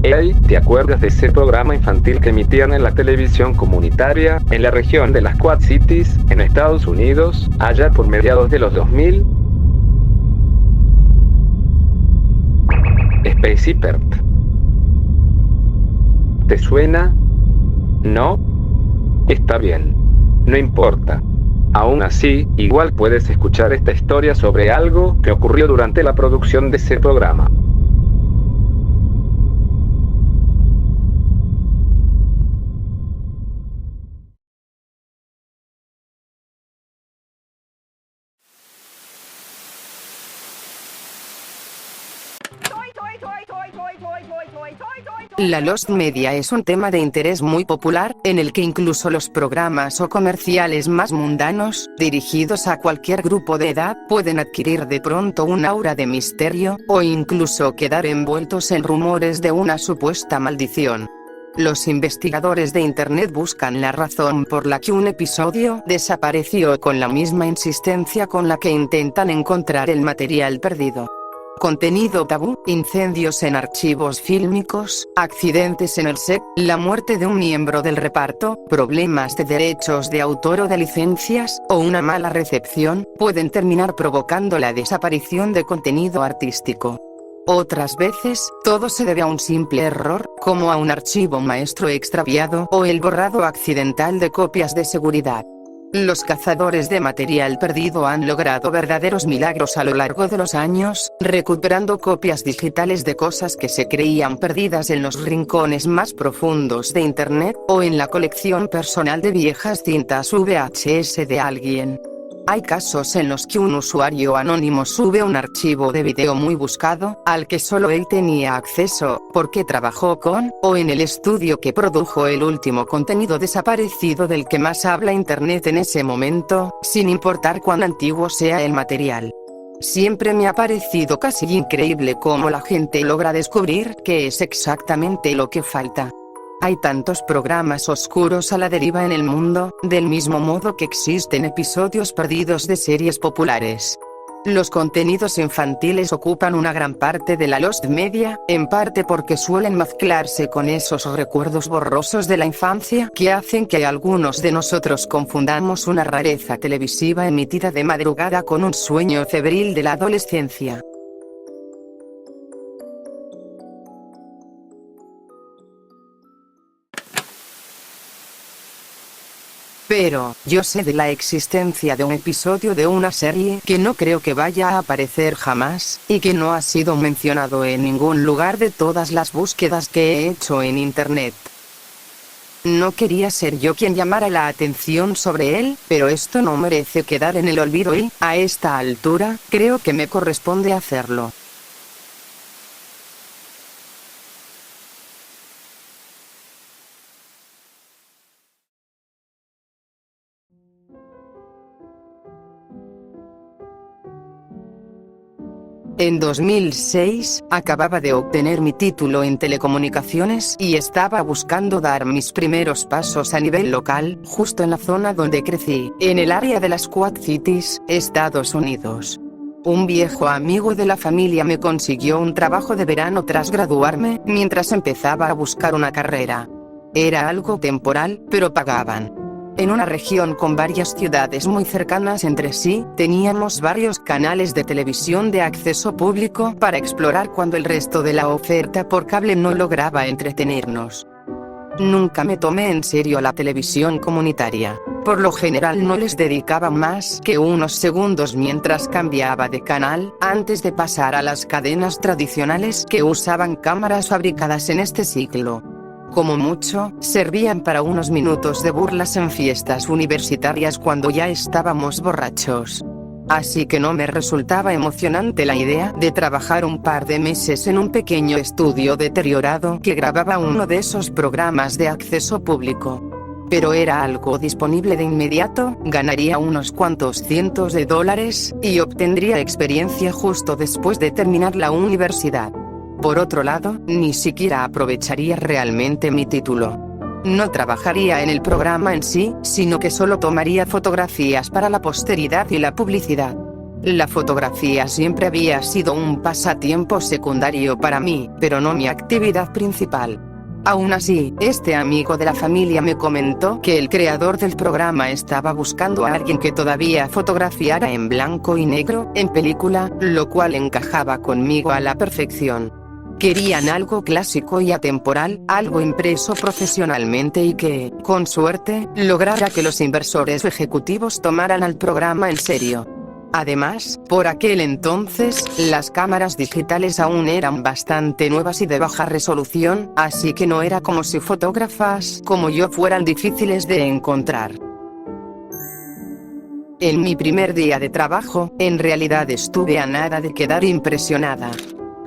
Hey, ¿te acuerdas de ese programa infantil que emitían en la televisión comunitaria en la región de las Quad Cities, en Estados Unidos, allá por mediados de los 2000? Space Hippert. ¿Te suena? ¿No? Está bien. No importa. Aún así, igual puedes escuchar esta historia sobre algo que ocurrió durante la producción de ese programa. La Lost Media es un tema de interés muy popular, en el que incluso los programas o comerciales más mundanos, dirigidos a cualquier grupo de edad, pueden adquirir de pronto un aura de misterio, o incluso quedar envueltos en rumores de una supuesta maldición. Los investigadores de Internet buscan la razón por la que un episodio desapareció con la misma insistencia con la que intentan encontrar el material perdido. Contenido tabú, incendios en archivos fílmicos, accidentes en el set, la muerte de un miembro del reparto, problemas de derechos de autor o de licencias, o una mala recepción, pueden terminar provocando la desaparición de contenido artístico. Otras veces, todo se debe a un simple error, como a un archivo maestro extraviado o el borrado accidental de copias de seguridad. Los cazadores de material perdido han logrado verdaderos milagros a lo largo de los años, recuperando copias digitales de cosas que se creían perdidas en los rincones más profundos de Internet, o en la colección personal de viejas cintas VHS de alguien. Hay casos en los que un usuario anónimo sube un archivo de video muy buscado, al que solo él tenía acceso, porque trabajó con, o en el estudio que produjo el último contenido desaparecido del que más habla Internet en ese momento, sin importar cuán antiguo sea el material. Siempre me ha parecido casi increíble cómo la gente logra descubrir qué es exactamente lo que falta. Hay tantos programas oscuros a la deriva en el mundo, del mismo modo que existen episodios perdidos de series populares. Los contenidos infantiles ocupan una gran parte de la Lost Media, en parte porque suelen mezclarse con esos recuerdos borrosos de la infancia que hacen que algunos de nosotros confundamos una rareza televisiva emitida de madrugada con un sueño febril de la adolescencia. Pero, yo sé de la existencia de un episodio de una serie que no creo que vaya a aparecer jamás, y que no ha sido mencionado en ningún lugar de todas las búsquedas que he hecho en Internet. No quería ser yo quien llamara la atención sobre él, pero esto no merece quedar en el olvido y, a esta altura, creo que me corresponde hacerlo. En 2006, acababa de obtener mi título en telecomunicaciones y estaba buscando dar mis primeros pasos a nivel local, justo en la zona donde crecí, en el área de las Quad Cities, Estados Unidos. Un viejo amigo de la familia me consiguió un trabajo de verano tras graduarme, mientras empezaba a buscar una carrera. Era algo temporal, pero pagaban. En una región con varias ciudades muy cercanas entre sí, teníamos varios canales de televisión de acceso público para explorar cuando el resto de la oferta por cable no lograba entretenernos. Nunca me tomé en serio la televisión comunitaria. Por lo general no les dedicaba más que unos segundos mientras cambiaba de canal, antes de pasar a las cadenas tradicionales que usaban cámaras fabricadas en este siglo. Como mucho, servían para unos minutos de burlas en fiestas universitarias cuando ya estábamos borrachos. Así que no me resultaba emocionante la idea de trabajar un par de meses en un pequeño estudio deteriorado que grababa uno de esos programas de acceso público. Pero era algo disponible de inmediato, ganaría unos cuantos cientos de dólares, y obtendría experiencia justo después de terminar la universidad. Por otro lado, ni siquiera aprovecharía realmente mi título. No trabajaría en el programa en sí, sino que solo tomaría fotografías para la posteridad y la publicidad. La fotografía siempre había sido un pasatiempo secundario para mí, pero no mi actividad principal. Aún así, este amigo de la familia me comentó que el creador del programa estaba buscando a alguien que todavía fotografiara en blanco y negro, en película, lo cual encajaba conmigo a la perfección. Querían algo clásico y atemporal, algo impreso profesionalmente y que, con suerte, lograra que los inversores ejecutivos tomaran al programa en serio. Además, por aquel entonces, las cámaras digitales aún eran bastante nuevas y de baja resolución, así que no era como si fotógrafas como yo fueran difíciles de encontrar. En mi primer día de trabajo, en realidad estuve a nada de quedar impresionada.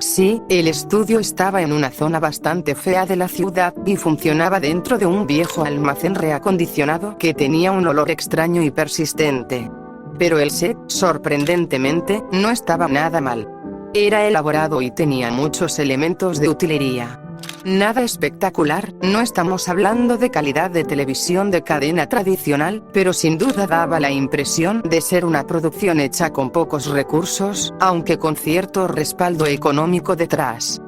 Sí, el estudio estaba en una zona bastante fea de la ciudad, y funcionaba dentro de un viejo almacén reacondicionado que tenía un olor extraño y persistente. Pero el set, sorprendentemente, no estaba nada mal. Era elaborado y tenía muchos elementos de utilería. Nada espectacular, no estamos hablando de calidad de televisión de cadena tradicional, pero sin duda daba la impresión de ser una producción hecha con pocos recursos, aunque con cierto respaldo económico detrás.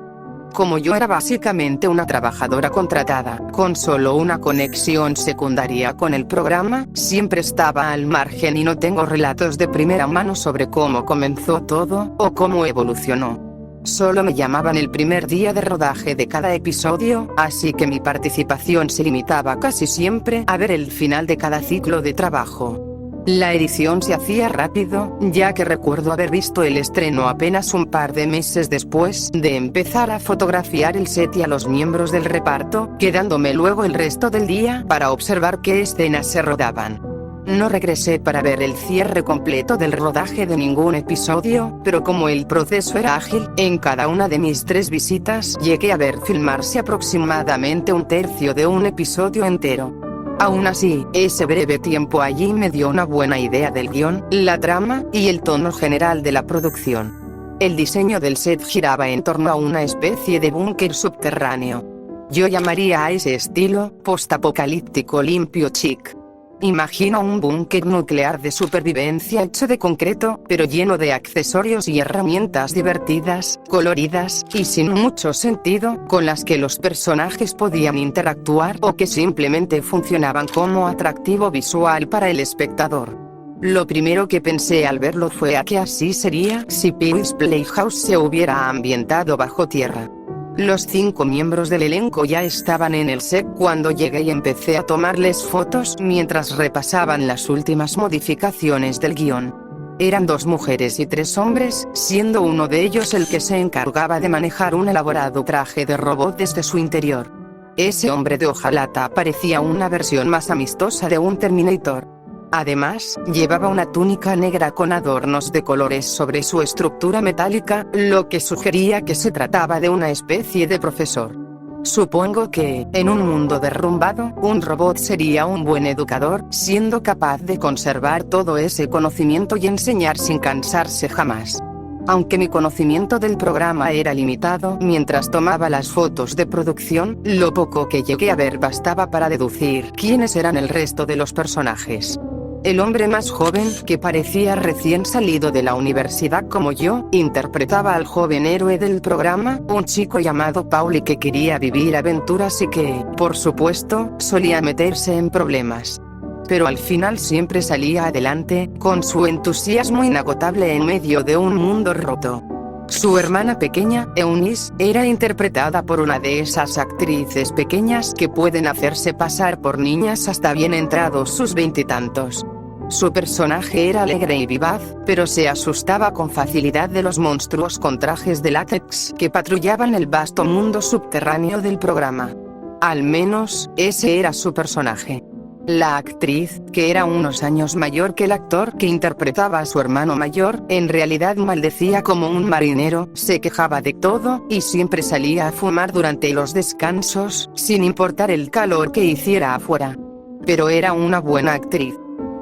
Como yo era básicamente una trabajadora contratada, con solo una conexión secundaria con el programa, siempre estaba al margen y no tengo relatos de primera mano sobre cómo comenzó todo, o cómo evolucionó. Solo me llamaban el primer día de rodaje de cada episodio, así que mi participación se limitaba casi siempre a ver el final de cada ciclo de trabajo. La edición se hacía rápido, ya que recuerdo haber visto el estreno apenas un par de meses después de empezar a fotografiar el set y a los miembros del reparto, quedándome luego el resto del día para observar qué escenas se rodaban. No regresé para ver el cierre completo del rodaje de ningún episodio, pero como el proceso era ágil, en cada una de mis 3 visitas llegué a ver filmarse aproximadamente un tercio de un episodio entero. Aún así, ese breve tiempo allí me dio una buena idea del guión, la trama, y el tono general de la producción. El diseño del set giraba en torno a una especie de búnker subterráneo. Yo llamaría a ese estilo, postapocalíptico limpio chic. Imagino un búnker nuclear de supervivencia hecho de concreto, pero lleno de accesorios y herramientas divertidas, coloridas, y sin mucho sentido, con las que los personajes podían interactuar o que simplemente funcionaban como atractivo visual para el espectador. Lo primero que pensé al verlo fue a que así sería si Pee-wee's Playhouse se hubiera ambientado bajo tierra. Los 5 miembros del elenco ya estaban en el set cuando llegué y empecé a tomarles fotos mientras repasaban las últimas modificaciones del guión. Eran 2 mujeres y 3 hombres, siendo uno de ellos el que se encargaba de manejar un elaborado traje de robot desde su interior. Ese hombre de hojalata parecía una versión más amistosa de un Terminator. Además, llevaba una túnica negra con adornos de colores sobre su estructura metálica, lo que sugería que se trataba de una especie de profesor. Supongo que, en un mundo derrumbado, un robot sería un buen educador, siendo capaz de conservar todo ese conocimiento y enseñar sin cansarse jamás. Aunque mi conocimiento del programa era limitado mientras tomaba las fotos de producción, lo poco que llegué a ver bastaba para deducir quiénes eran el resto de los personajes. El hombre más joven, que parecía recién salido de la universidad como yo, interpretaba al joven héroe del programa, un chico llamado Paul y que quería vivir aventuras y que, por supuesto, solía meterse en problemas. Pero al final siempre salía adelante, con su entusiasmo inagotable en medio de un mundo roto. Su hermana pequeña, Eunice, era interpretada por una de esas actrices pequeñas que pueden hacerse pasar por niñas hasta bien entrados sus 20 y tantos. Su personaje era alegre y vivaz, pero se asustaba con facilidad de los monstruos con trajes de látex que patrullaban el vasto mundo subterráneo del programa. Al menos, ese era su personaje. La actriz, que era unos años mayor que el actor que interpretaba a su hermano mayor, en realidad maldecía como un marinero, se quejaba de todo, y siempre salía a fumar durante los descansos, sin importar el calor que hiciera afuera. Pero era una buena actriz.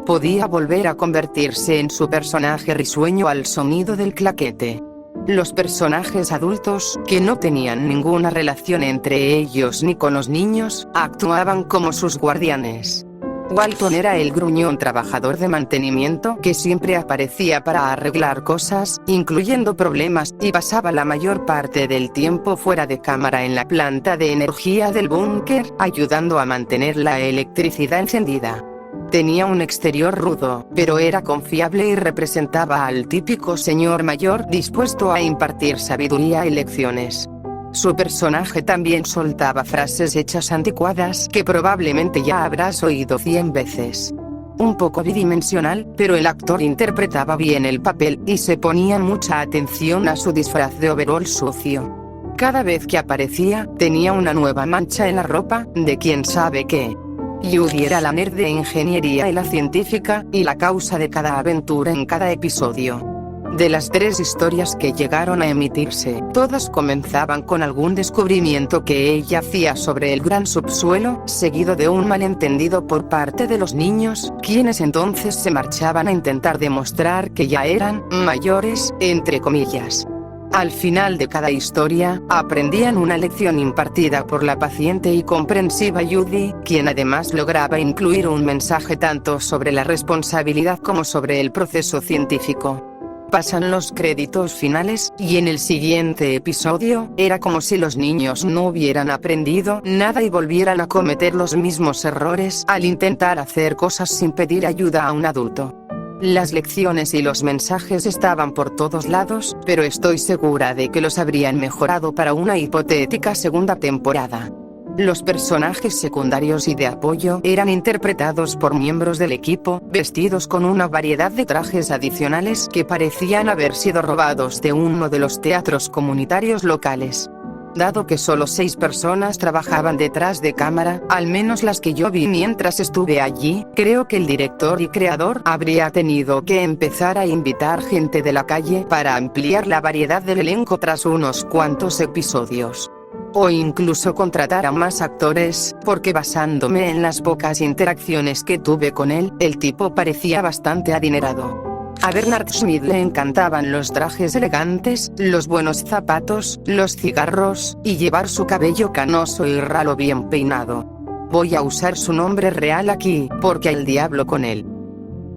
Podía volver a convertirse en su personaje risueño al sonido del claquete. Los personajes adultos, que no tenían ninguna relación entre ellos ni con los niños, actuaban como sus guardianes. Walton era el gruñón trabajador de mantenimiento que siempre aparecía para arreglar cosas, incluyendo problemas, y pasaba la mayor parte del tiempo fuera de cámara en la planta de energía del búnker, ayudando a mantener la electricidad encendida. Tenía un exterior rudo, pero era confiable y representaba al típico señor mayor dispuesto a impartir sabiduría y lecciones. Su personaje también soltaba frases hechas anticuadas que probablemente ya habrás oído 100 veces. Un poco bidimensional, pero el actor interpretaba bien el papel y se ponía mucha atención a su disfraz de overol sucio. Cada vez que aparecía, tenía una nueva mancha en la ropa, de quién sabe qué. Judy era la nerd de ingeniería y la científica, y la causa de cada aventura en cada episodio. De las 3 historias que llegaron a emitirse, todas comenzaban con algún descubrimiento que ella hacía sobre el gran subsuelo, seguido de un malentendido por parte de los niños, quienes entonces se marchaban a intentar demostrar que ya eran mayores, entre comillas. Al final de cada historia, aprendían una lección impartida por la paciente y comprensiva Judy, quien además lograba incluir un mensaje tanto sobre la responsabilidad como sobre el proceso científico. Pasan los créditos finales, y en el siguiente episodio, era como si los niños no hubieran aprendido nada y volvieran a cometer los mismos errores al intentar hacer cosas sin pedir ayuda a un adulto. Las lecciones y los mensajes estaban por todos lados, pero estoy segura de que los habrían mejorado para una hipotética segunda temporada. Los personajes secundarios y de apoyo eran interpretados por miembros del equipo, vestidos con una variedad de trajes adicionales que parecían haber sido robados de uno de los teatros comunitarios locales. Dado que solo 6 personas trabajaban detrás de cámara, al menos las que yo vi mientras estuve allí, creo que el director y creador habría tenido que empezar a invitar gente de la calle para ampliar la variedad del elenco tras unos cuantos episodios. O incluso contratar a más actores, porque basándome en las pocas interacciones que tuve con él, el tipo parecía bastante adinerado. A Bernard Schmidt le encantaban los trajes elegantes, los buenos zapatos, los cigarros, y llevar su cabello canoso y ralo bien peinado. Voy a usar su nombre real aquí, porque el diablo con él.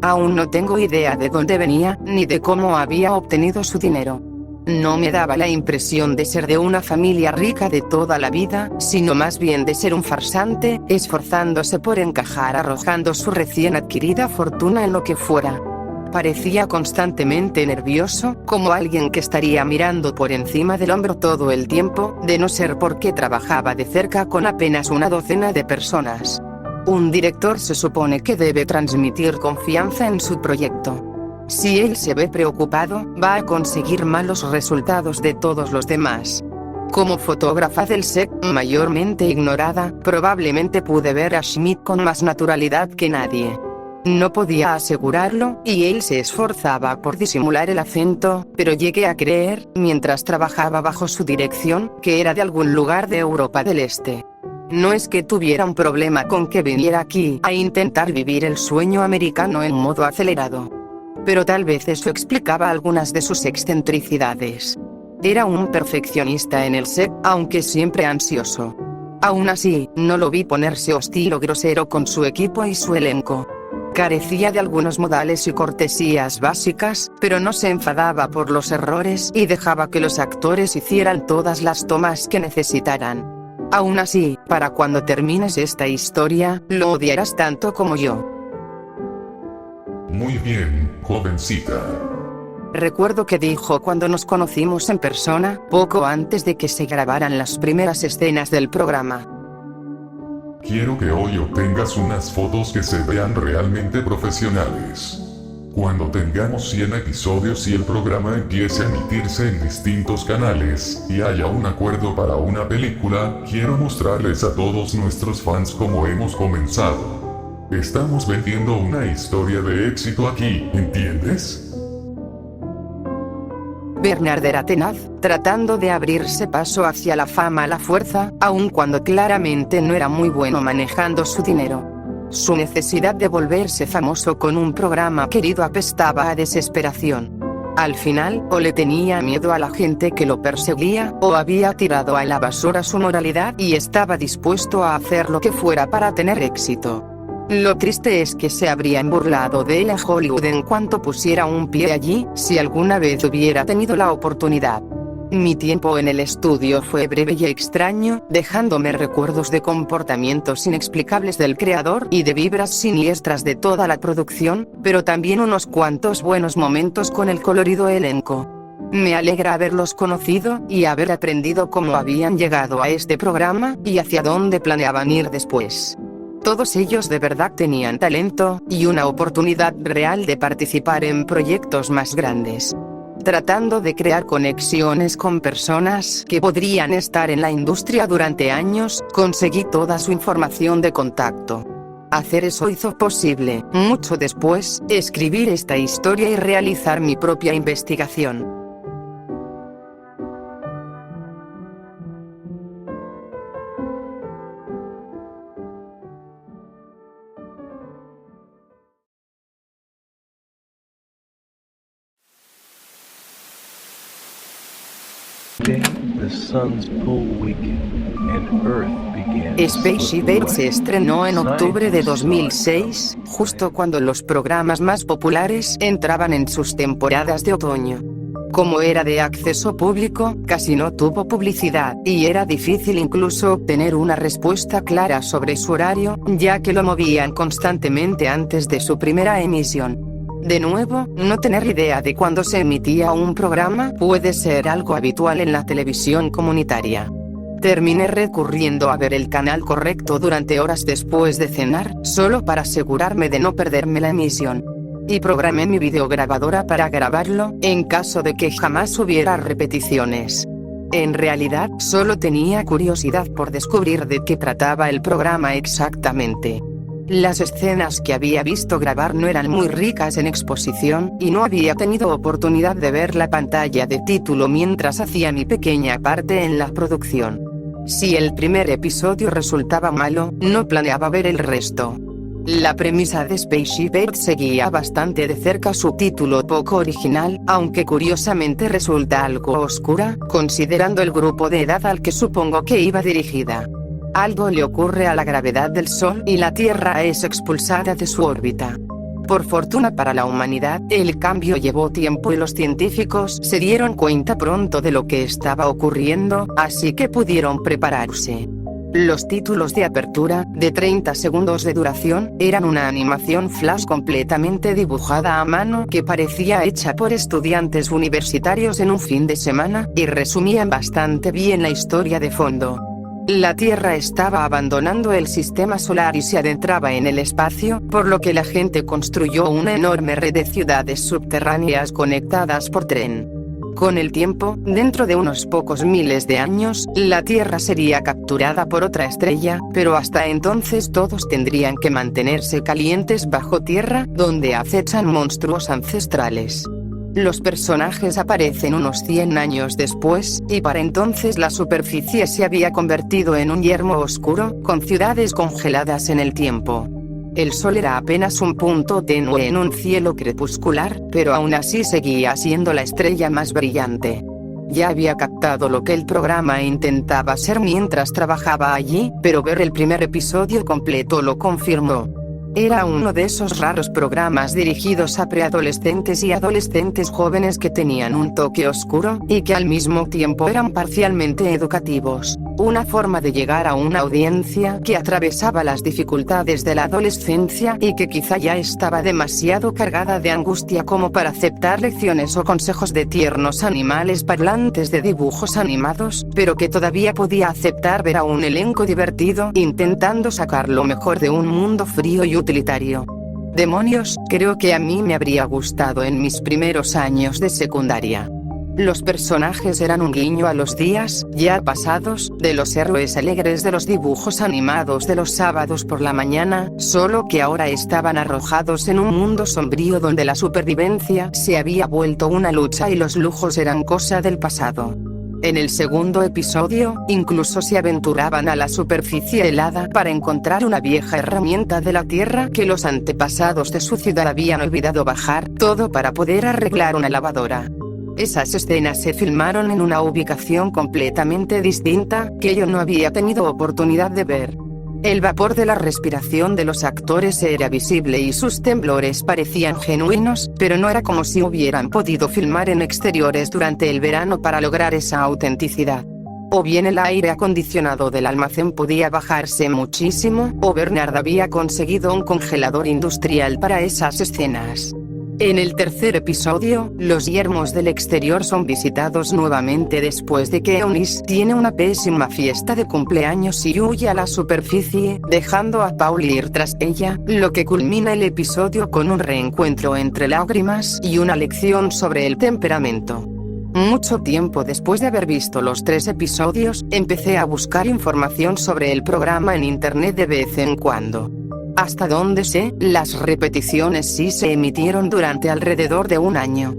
Aún no tengo idea de dónde venía, ni de cómo había obtenido su dinero. No me daba la impresión de ser de una familia rica de toda la vida, sino más bien de ser un farsante, esforzándose por encajar arrojando su recién adquirida fortuna en lo que fuera. Parecía constantemente nervioso, como alguien que estaría mirando por encima del hombro todo el tiempo, de no ser porque trabajaba de cerca con apenas una docena de personas. Un director se supone que debe transmitir confianza en su proyecto. Si él se ve preocupado, va a conseguir malos resultados de todos los demás. Como fotógrafa del set, mayormente ignorada, probablemente pude ver a Schmidt con más naturalidad que nadie. No podía asegurarlo, y él se esforzaba por disimular el acento, pero llegué a creer, mientras trabajaba bajo su dirección, que era de algún lugar de Europa del Este. No es que tuviera un problema con que viniera aquí a intentar vivir el sueño americano en modo acelerado. Pero tal vez eso explicaba algunas de sus excentricidades. Era un perfeccionista en el set, aunque siempre ansioso. Aún así, no lo vi ponerse hostil o grosero con su equipo y su elenco. Carecía de algunos modales y cortesías básicas, pero no se enfadaba por los errores y dejaba que los actores hicieran todas las tomas que necesitaran. Aún así, para cuando termines esta historia, lo odiarás tanto como yo. Muy bien, jovencita. Recuerdo que dijo cuando nos conocimos en persona, poco antes de que se grabaran las primeras escenas del programa. Quiero que hoy obtengas unas fotos que se vean realmente profesionales. Cuando tengamos 100 episodios y el programa empiece a emitirse en distintos canales, y haya un acuerdo para una película, quiero mostrarles a todos nuestros fans cómo hemos comenzado. Estamos vendiendo una historia de éxito aquí, ¿entiendes? Bernard era tenaz, tratando de abrirse paso hacia la fama a la fuerza, aun cuando claramente no era muy bueno manejando su dinero. Su necesidad de volverse famoso con un programa querido apestaba a desesperación. Al final, o le tenía miedo a la gente que lo perseguía, o había tirado a la basura su moralidad y estaba dispuesto a hacer lo que fuera para tener éxito. Lo triste es que se habrían burlado de él a Hollywood en cuanto pusiera un pie allí, si alguna vez hubiera tenido la oportunidad. Mi tiempo en el estudio fue breve y extraño, dejándome recuerdos de comportamientos inexplicables del creador y de vibras siniestras de toda la producción, pero también unos cuantos buenos momentos con el colorido elenco. Me alegra haberlos conocido y haber aprendido cómo habían llegado a este programa y hacia dónde planeaban ir después. Todos ellos de verdad tenían talento y una oportunidad real de participar en proyectos más grandes. Tratando de crear conexiones con personas que podrían estar en la industria durante años, conseguí toda su información de contacto. Hacer eso hizo posible, mucho después, escribir esta historia y realizar mi propia investigación. Spaceship Earth se estrenó en octubre de 2006, justo cuando los programas más populares entraban en sus temporadas de otoño. Como era de acceso público, casi no tuvo publicidad, y era difícil incluso obtener una respuesta clara sobre su horario, ya que lo movían constantemente antes de su primera emisión. De nuevo, no tener idea de cuándo se emitía un programa puede ser algo habitual en la televisión comunitaria. Terminé recurriendo a ver el canal correcto durante horas después de cenar, solo para asegurarme de no perderme la emisión. Y programé mi videograbadora para grabarlo, en caso de que jamás hubiera repeticiones. En realidad, solo tenía curiosidad por descubrir de qué trataba el programa exactamente. Las escenas que había visto grabar no eran muy ricas en exposición, y no había tenido oportunidad de ver la pantalla de título mientras hacía mi pequeña parte en la producción. Si el primer episodio resultaba malo, no planeaba ver el resto. La premisa de Spaceship Earth seguía bastante de cerca su título poco original, aunque curiosamente resulta algo oscura, considerando el grupo de edad al que supongo que iba dirigida. Algo le ocurre a la gravedad del Sol y la Tierra es expulsada de su órbita. Por fortuna para la humanidad, el cambio llevó tiempo y los científicos se dieron cuenta pronto de lo que estaba ocurriendo, así que pudieron prepararse. Los títulos de apertura, de 30 segundos de duración, eran una animación flash completamente dibujada a mano que parecía hecha por estudiantes universitarios en un fin de semana, y resumían bastante bien la historia de fondo. La Tierra estaba abandonando el sistema solar y se adentraba en el espacio, por lo que la gente construyó una enorme red de ciudades subterráneas conectadas por tren. Con el tiempo, dentro de unos pocos miles de años, la Tierra sería capturada por otra estrella, pero hasta entonces todos tendrían que mantenerse calientes bajo tierra, donde acechan monstruos ancestrales. Los personajes aparecen unos 100 años después, y para entonces la superficie se había convertido en un yermo oscuro, con ciudades congeladas en el tiempo. El sol era apenas un punto tenue en un cielo crepuscular, pero aún así seguía siendo la estrella más brillante. Ya había captado lo que el programa intentaba ser mientras trabajaba allí, pero ver el primer episodio completo lo confirmó. Era uno de esos raros programas dirigidos a preadolescentes y adolescentes jóvenes que tenían un toque oscuro, y que al mismo tiempo eran parcialmente educativos. Una forma de llegar a una audiencia que atravesaba las dificultades de la adolescencia y que quizá ya estaba demasiado cargada de angustia como para aceptar lecciones o consejos de tiernos animales parlantes de dibujos animados, pero que todavía podía aceptar ver a un elenco divertido intentando sacar lo mejor de un mundo frío y utilitario. Demonios, creo que a mí me habría gustado en mis primeros años de secundaria. Los personajes eran un guiño a los días, ya pasados, de los héroes alegres de los dibujos animados de los sábados por la mañana, solo que ahora estaban arrojados en un mundo sombrío donde la supervivencia se había vuelto una lucha y los lujos eran cosa del pasado. En el segundo episodio, incluso se aventuraban a la superficie helada para encontrar una vieja herramienta de la Tierra que los antepasados de su ciudad habían olvidado bajar, todo para poder arreglar una lavadora. Esas escenas se filmaron en una ubicación completamente distinta, que yo no había tenido oportunidad de ver. El vapor de la respiración de los actores era visible y sus temblores parecían genuinos, pero no era como si hubieran podido filmar en exteriores durante el verano para lograr esa autenticidad. O bien el aire acondicionado del almacén podía bajarse muchísimo, o Bernard había conseguido un congelador industrial para esas escenas. En el tercer episodio, los yermos del exterior son visitados nuevamente después de que Eunice tiene una pésima fiesta de cumpleaños y huye a la superficie, dejando a Pauli ir tras ella, lo que culmina el episodio con un reencuentro entre lágrimas y una lección sobre el temperamento. Mucho tiempo después de haber visto los 3 episodios, empecé a buscar información sobre el programa en internet de vez en cuando. Hasta donde sé, las repeticiones sí se emitieron durante alrededor de un año.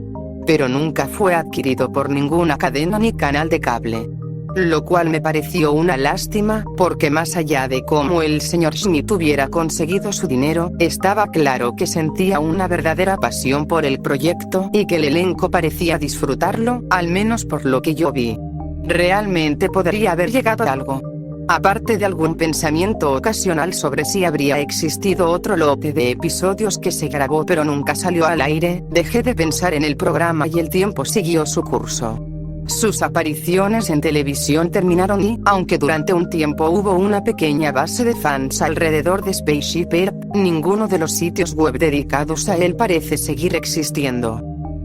Pero nunca fue adquirido por ninguna cadena ni canal de cable. Lo cual me pareció una lástima, porque más allá de cómo el señor Schmidt hubiera conseguido su dinero, estaba claro que sentía una verdadera pasión por el proyecto y que el elenco parecía disfrutarlo, al menos por lo que yo vi. Realmente podría haber llegado a algo. Aparte de algún pensamiento ocasional sobre si habría existido otro lote de episodios que se grabó pero nunca salió al aire, dejé de pensar en el programa y el tiempo siguió su curso. Sus apariciones en televisión terminaron y, aunque durante un tiempo hubo una pequeña base de fans alrededor de Spaceship Earp, ninguno de los sitios web dedicados a él parece seguir existiendo.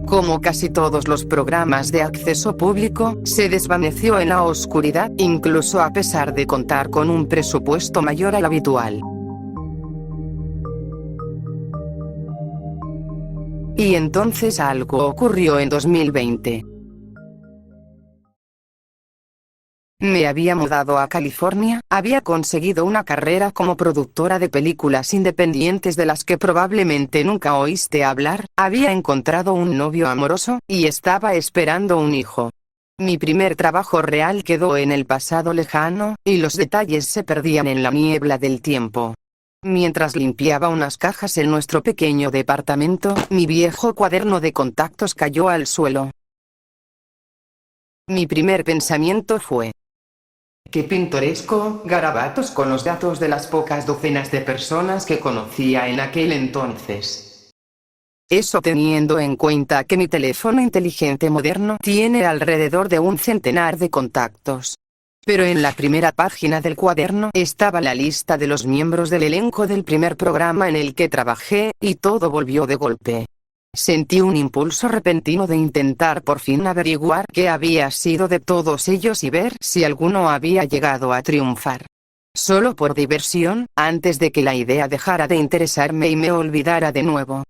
Como casi todos los programas de acceso público, se desvaneció en la oscuridad, incluso a pesar de contar con un presupuesto mayor al habitual. Y entonces algo ocurrió en 2020. Me había mudado a California, había conseguido una carrera como productora de películas independientes de las que probablemente nunca oíste hablar, había encontrado un novio amoroso, y estaba esperando un hijo. Mi primer trabajo real quedó en el pasado lejano, y los detalles se perdían en la niebla del tiempo. Mientras limpiaba unas cajas en nuestro pequeño departamento, mi viejo cuaderno de contactos cayó al suelo. Mi primer pensamiento fue: qué pintoresco, garabatos con los datos de las pocas docenas de personas que conocía en aquel entonces. Eso teniendo en cuenta que mi teléfono inteligente moderno tiene alrededor de un centenar de contactos. Pero en la primera página del cuaderno estaba la lista de los miembros del elenco del primer programa en el que trabajé, y todo volvió de golpe. Sentí un impulso repentino de intentar por fin averiguar qué había sido de todos ellos y ver si alguno había llegado a triunfar. Solo por diversión, antes de que la idea dejara de interesarme y me olvidara de nuevo.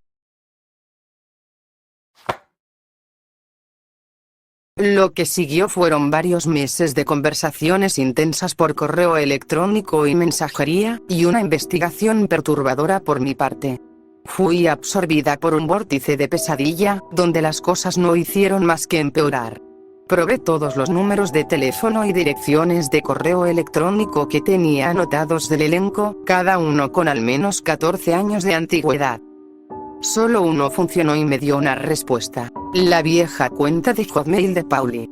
Lo que siguió fueron varios meses de conversaciones intensas por correo electrónico y mensajería, y una investigación perturbadora por mi parte. Fui absorbida por un vórtice de pesadilla, donde las cosas no hicieron más que empeorar. Probé todos los números de teléfono y direcciones de correo electrónico que tenía anotados del elenco, cada uno con al menos 14 años de antigüedad. Solo uno funcionó y me dio una respuesta: la vieja cuenta de Hotmail de Pauli.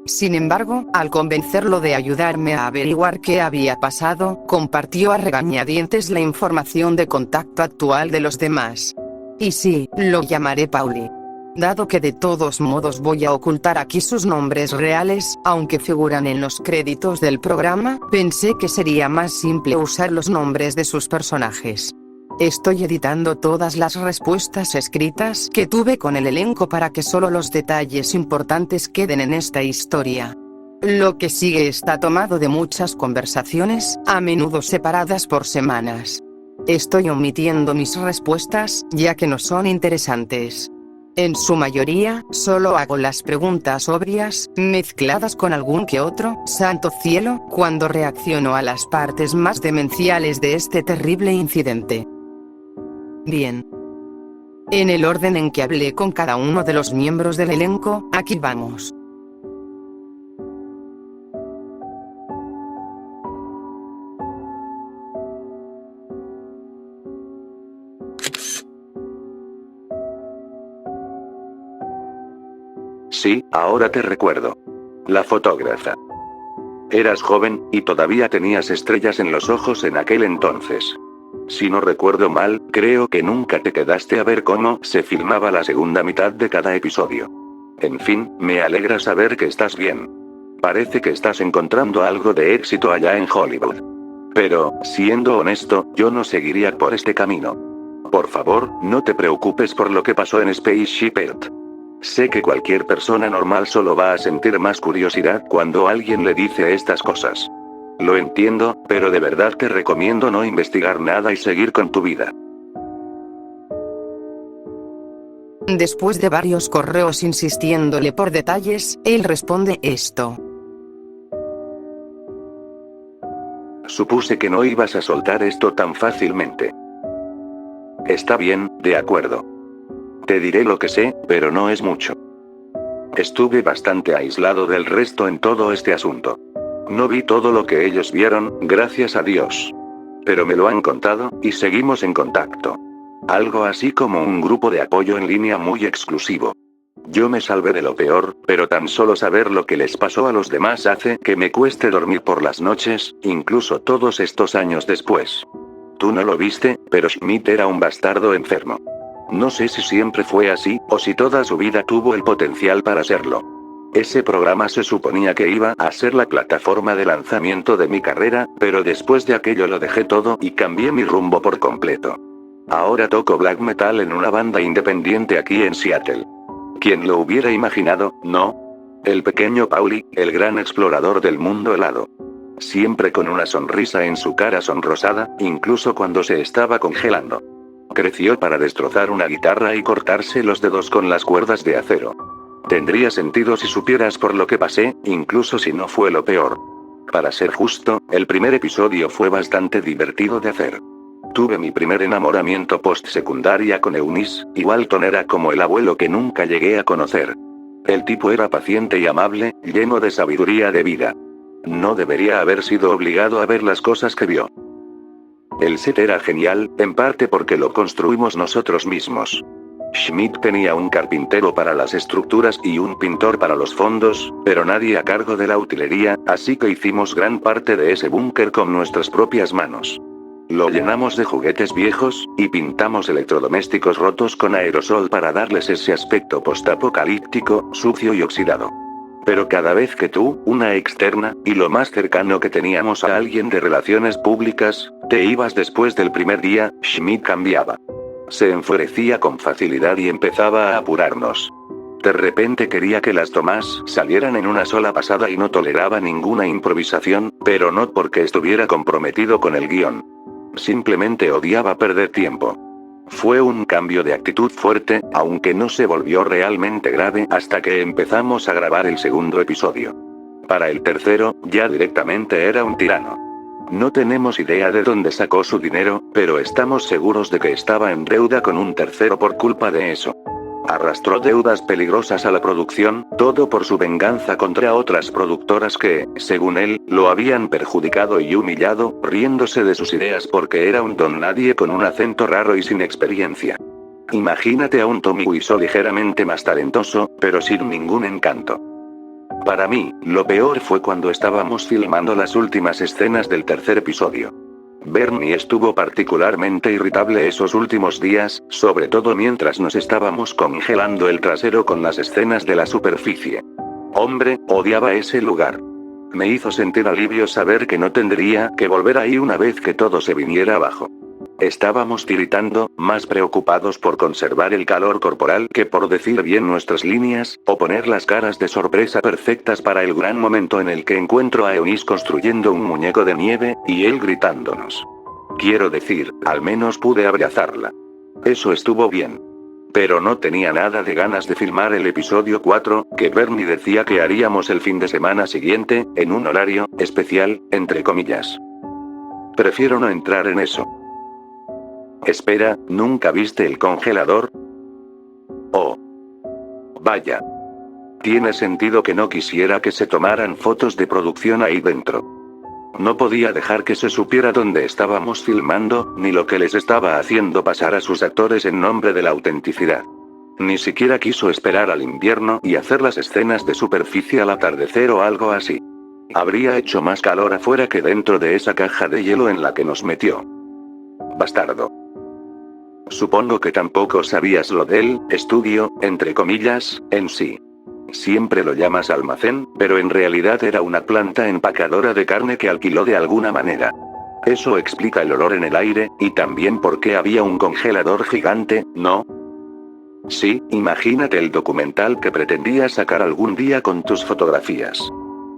Sin embargo, al convencerlo de ayudarme a averiguar qué había pasado, compartió a regañadientes la información de contacto actual de los demás. Y sí, lo llamaré Pauli. Dado que de todos modos voy a ocultar aquí sus nombres reales, aunque figuran en los créditos del programa, pensé que sería más simple usar los nombres de sus personajes. Estoy editando todas las respuestas escritas que tuve con el elenco para que solo los detalles importantes queden en esta historia. Lo que sigue está tomado de muchas conversaciones, a menudo separadas por semanas. Estoy omitiendo mis respuestas, ya que no son interesantes. En su mayoría, solo hago las preguntas obvias, mezcladas con algún que otro «santo cielo», cuando reacciono a las partes más demenciales de este terrible incidente. Bien. En el orden en que hablé con cada uno de los miembros del elenco, aquí vamos. Sí, ahora te recuerdo. La fotógrafa. Eras joven, y todavía tenías estrellas en los ojos en aquel entonces. Si no recuerdo mal, creo que nunca te quedaste a ver cómo se filmaba la segunda mitad de cada episodio. En fin, me alegra saber que estás bien. Parece que estás encontrando algo de éxito allá en Hollywood. Pero, siendo honesto, yo no seguiría por este camino. Por favor, no te preocupes por lo que pasó en Spaceship Earth. Sé que cualquier persona normal solo va a sentir más curiosidad cuando alguien le dice estas cosas. Lo entiendo, pero de verdad te recomiendo no investigar nada y seguir con tu vida. Después de varios correos insistiéndole por detalles, él responde esto. Supuse que no ibas a soltar esto tan fácilmente. Está bien, de acuerdo. Te diré lo que sé, pero no es mucho. Estuve bastante aislado del resto en todo este asunto. No vi todo lo que ellos vieron, gracias a Dios. Pero me lo han contado, y seguimos en contacto. Algo así como un grupo de apoyo en línea muy exclusivo. Yo me salvé de lo peor, pero tan solo saber lo que les pasó a los demás hace que me cueste dormir por las noches, incluso todos estos años después. Tú no lo viste, pero Schmidt era un bastardo enfermo. No sé si siempre fue así, o si toda su vida tuvo el potencial para serlo. Ese programa se suponía que iba a ser la plataforma de lanzamiento de mi carrera, pero después de aquello lo dejé todo y cambié mi rumbo por completo. Ahora toco black metal en una banda independiente aquí en Seattle. ¿Quién lo hubiera imaginado, no? El pequeño Pauli, el gran explorador del mundo helado. Siempre con una sonrisa en su cara sonrosada, incluso cuando se estaba congelando. Creció para destrozar una guitarra y cortarse los dedos con las cuerdas de acero. Tendría sentido si supieras por lo que pasé, incluso si no fue lo peor. Para ser justo, el primer episodio fue bastante divertido de hacer. Tuve mi primer enamoramiento post-secundaria con Eunice, y Walton era como el abuelo que nunca llegué a conocer. El tipo era paciente y amable, lleno de sabiduría de vida. No debería haber sido obligado a ver las cosas que vio. El set era genial, en parte porque lo construimos nosotros mismos. Schmidt tenía un carpintero para las estructuras y un pintor para los fondos, pero nadie a cargo de la utilería, así que hicimos gran parte de ese búnker con nuestras propias manos. Lo llenamos de juguetes viejos, y pintamos electrodomésticos rotos con aerosol para darles ese aspecto postapocalíptico, sucio y oxidado. Pero cada vez que tú, una externa, y lo más cercano que teníamos a alguien de relaciones públicas, te ibas después del primer día, Schmidt cambiaba. Se enfurecía con facilidad y empezaba a apurarnos. De repente quería que las tomas salieran en una sola pasada y no toleraba ninguna improvisación, pero no porque estuviera comprometido con el guión. Simplemente odiaba perder tiempo. Fue un cambio de actitud fuerte, aunque no se volvió realmente grave hasta que empezamos a grabar el segundo episodio. Para el tercero, ya directamente era un tirano. No tenemos idea de dónde sacó su dinero, pero estamos seguros de que estaba en deuda con un tercero por culpa de eso. Arrastró deudas peligrosas a la producción, todo por su venganza contra otras productoras que, según él, lo habían perjudicado y humillado, riéndose de sus ideas porque era un don nadie con un acento raro y sin experiencia. Imagínate a un Tommy Wiseau ligeramente más talentoso, pero sin ningún encanto. Para mí, lo peor fue cuando estábamos filmando las últimas escenas del tercer episodio. Bernie estuvo particularmente irritable esos últimos días, sobre todo mientras nos estábamos congelando el trasero con las escenas de la superficie. Hombre, odiaba ese lugar. Me hizo sentir alivio saber que no tendría que volver ahí una vez que todo se viniera abajo. Estábamos tiritando, más preocupados por conservar el calor corporal que por decir bien nuestras líneas, o poner las caras de sorpresa perfectas para el gran momento en el que encuentro a Eunice construyendo un muñeco de nieve, y él gritándonos. Quiero decir, al menos pude abrazarla. Eso estuvo bien. Pero no tenía nada de ganas de filmar el episodio 4, que Bernie decía que haríamos el fin de semana siguiente, en un horario especial, entre comillas. Prefiero no entrar en eso. Espera, ¿nunca viste el congelador? Oh. Vaya. Tiene sentido que no quisiera que se tomaran fotos de producción ahí dentro. No podía dejar que se supiera dónde estábamos filmando, ni lo que les estaba haciendo pasar a sus actores en nombre de la autenticidad. Ni siquiera quiso esperar al invierno y hacer las escenas de superficie al atardecer o algo así. Habría hecho más calor afuera que dentro de esa caja de hielo en la que nos metió. Bastardo. Supongo que tampoco sabías lo del estudio, entre comillas, en sí. Siempre lo llamas almacén, pero en realidad era una planta empacadora de carne que alquiló de alguna manera. Eso explica el olor en el aire, y también por qué había un congelador gigante, ¿no? Sí, imagínate el documental que pretendías sacar algún día con tus fotografías.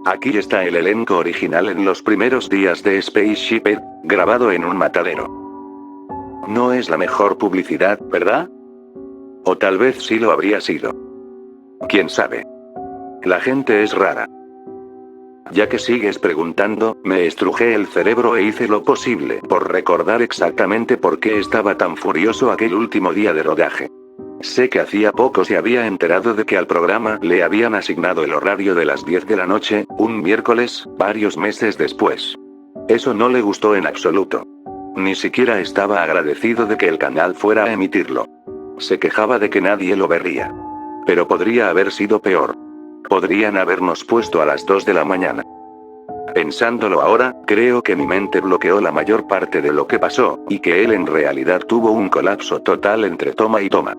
Aquí está el elenco original en los primeros días de Spaceship Earth, grabado en un matadero. No es la mejor publicidad, ¿verdad? O tal vez sí lo habría sido. ¿Quién sabe? La gente es rara. Ya que sigues preguntando, me estrujé el cerebro e hice lo posible por recordar exactamente por qué estaba tan furioso aquel último día de rodaje. Sé que hacía poco se había enterado de que al programa le habían asignado el horario de las 10 de la noche, un miércoles, varios meses después. Eso no le gustó en absoluto. Ni siquiera estaba agradecido de que el canal fuera a emitirlo. Se quejaba de que nadie lo vería. Pero podría haber sido peor. Podrían habernos puesto a las 2 de la mañana. Pensándolo ahora, creo que mi mente bloqueó la mayor parte de lo que pasó, y que él en realidad tuvo un colapso total entre toma y toma.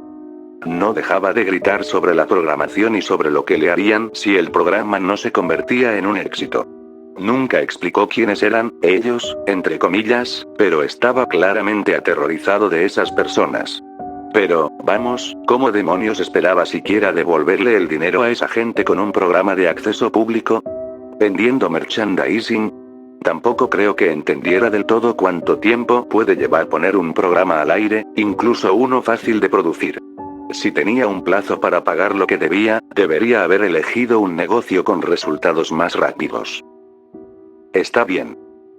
No dejaba de gritar sobre la programación y sobre lo que le harían si el programa no se convertía en un éxito. Nunca explicó quiénes eran, ellos, entre comillas, pero estaba claramente aterrorizado de esas personas. Pero, vamos, ¿cómo demonios esperaba siquiera devolverle el dinero a esa gente con un programa de acceso público? ¿Vendiendo merchandising? Tampoco creo que entendiera del todo cuánto tiempo puede llevar poner un programa al aire, incluso uno fácil de producir. Si tenía un plazo para pagar lo que debía, debería haber elegido un negocio con resultados más rápidos. Está bien.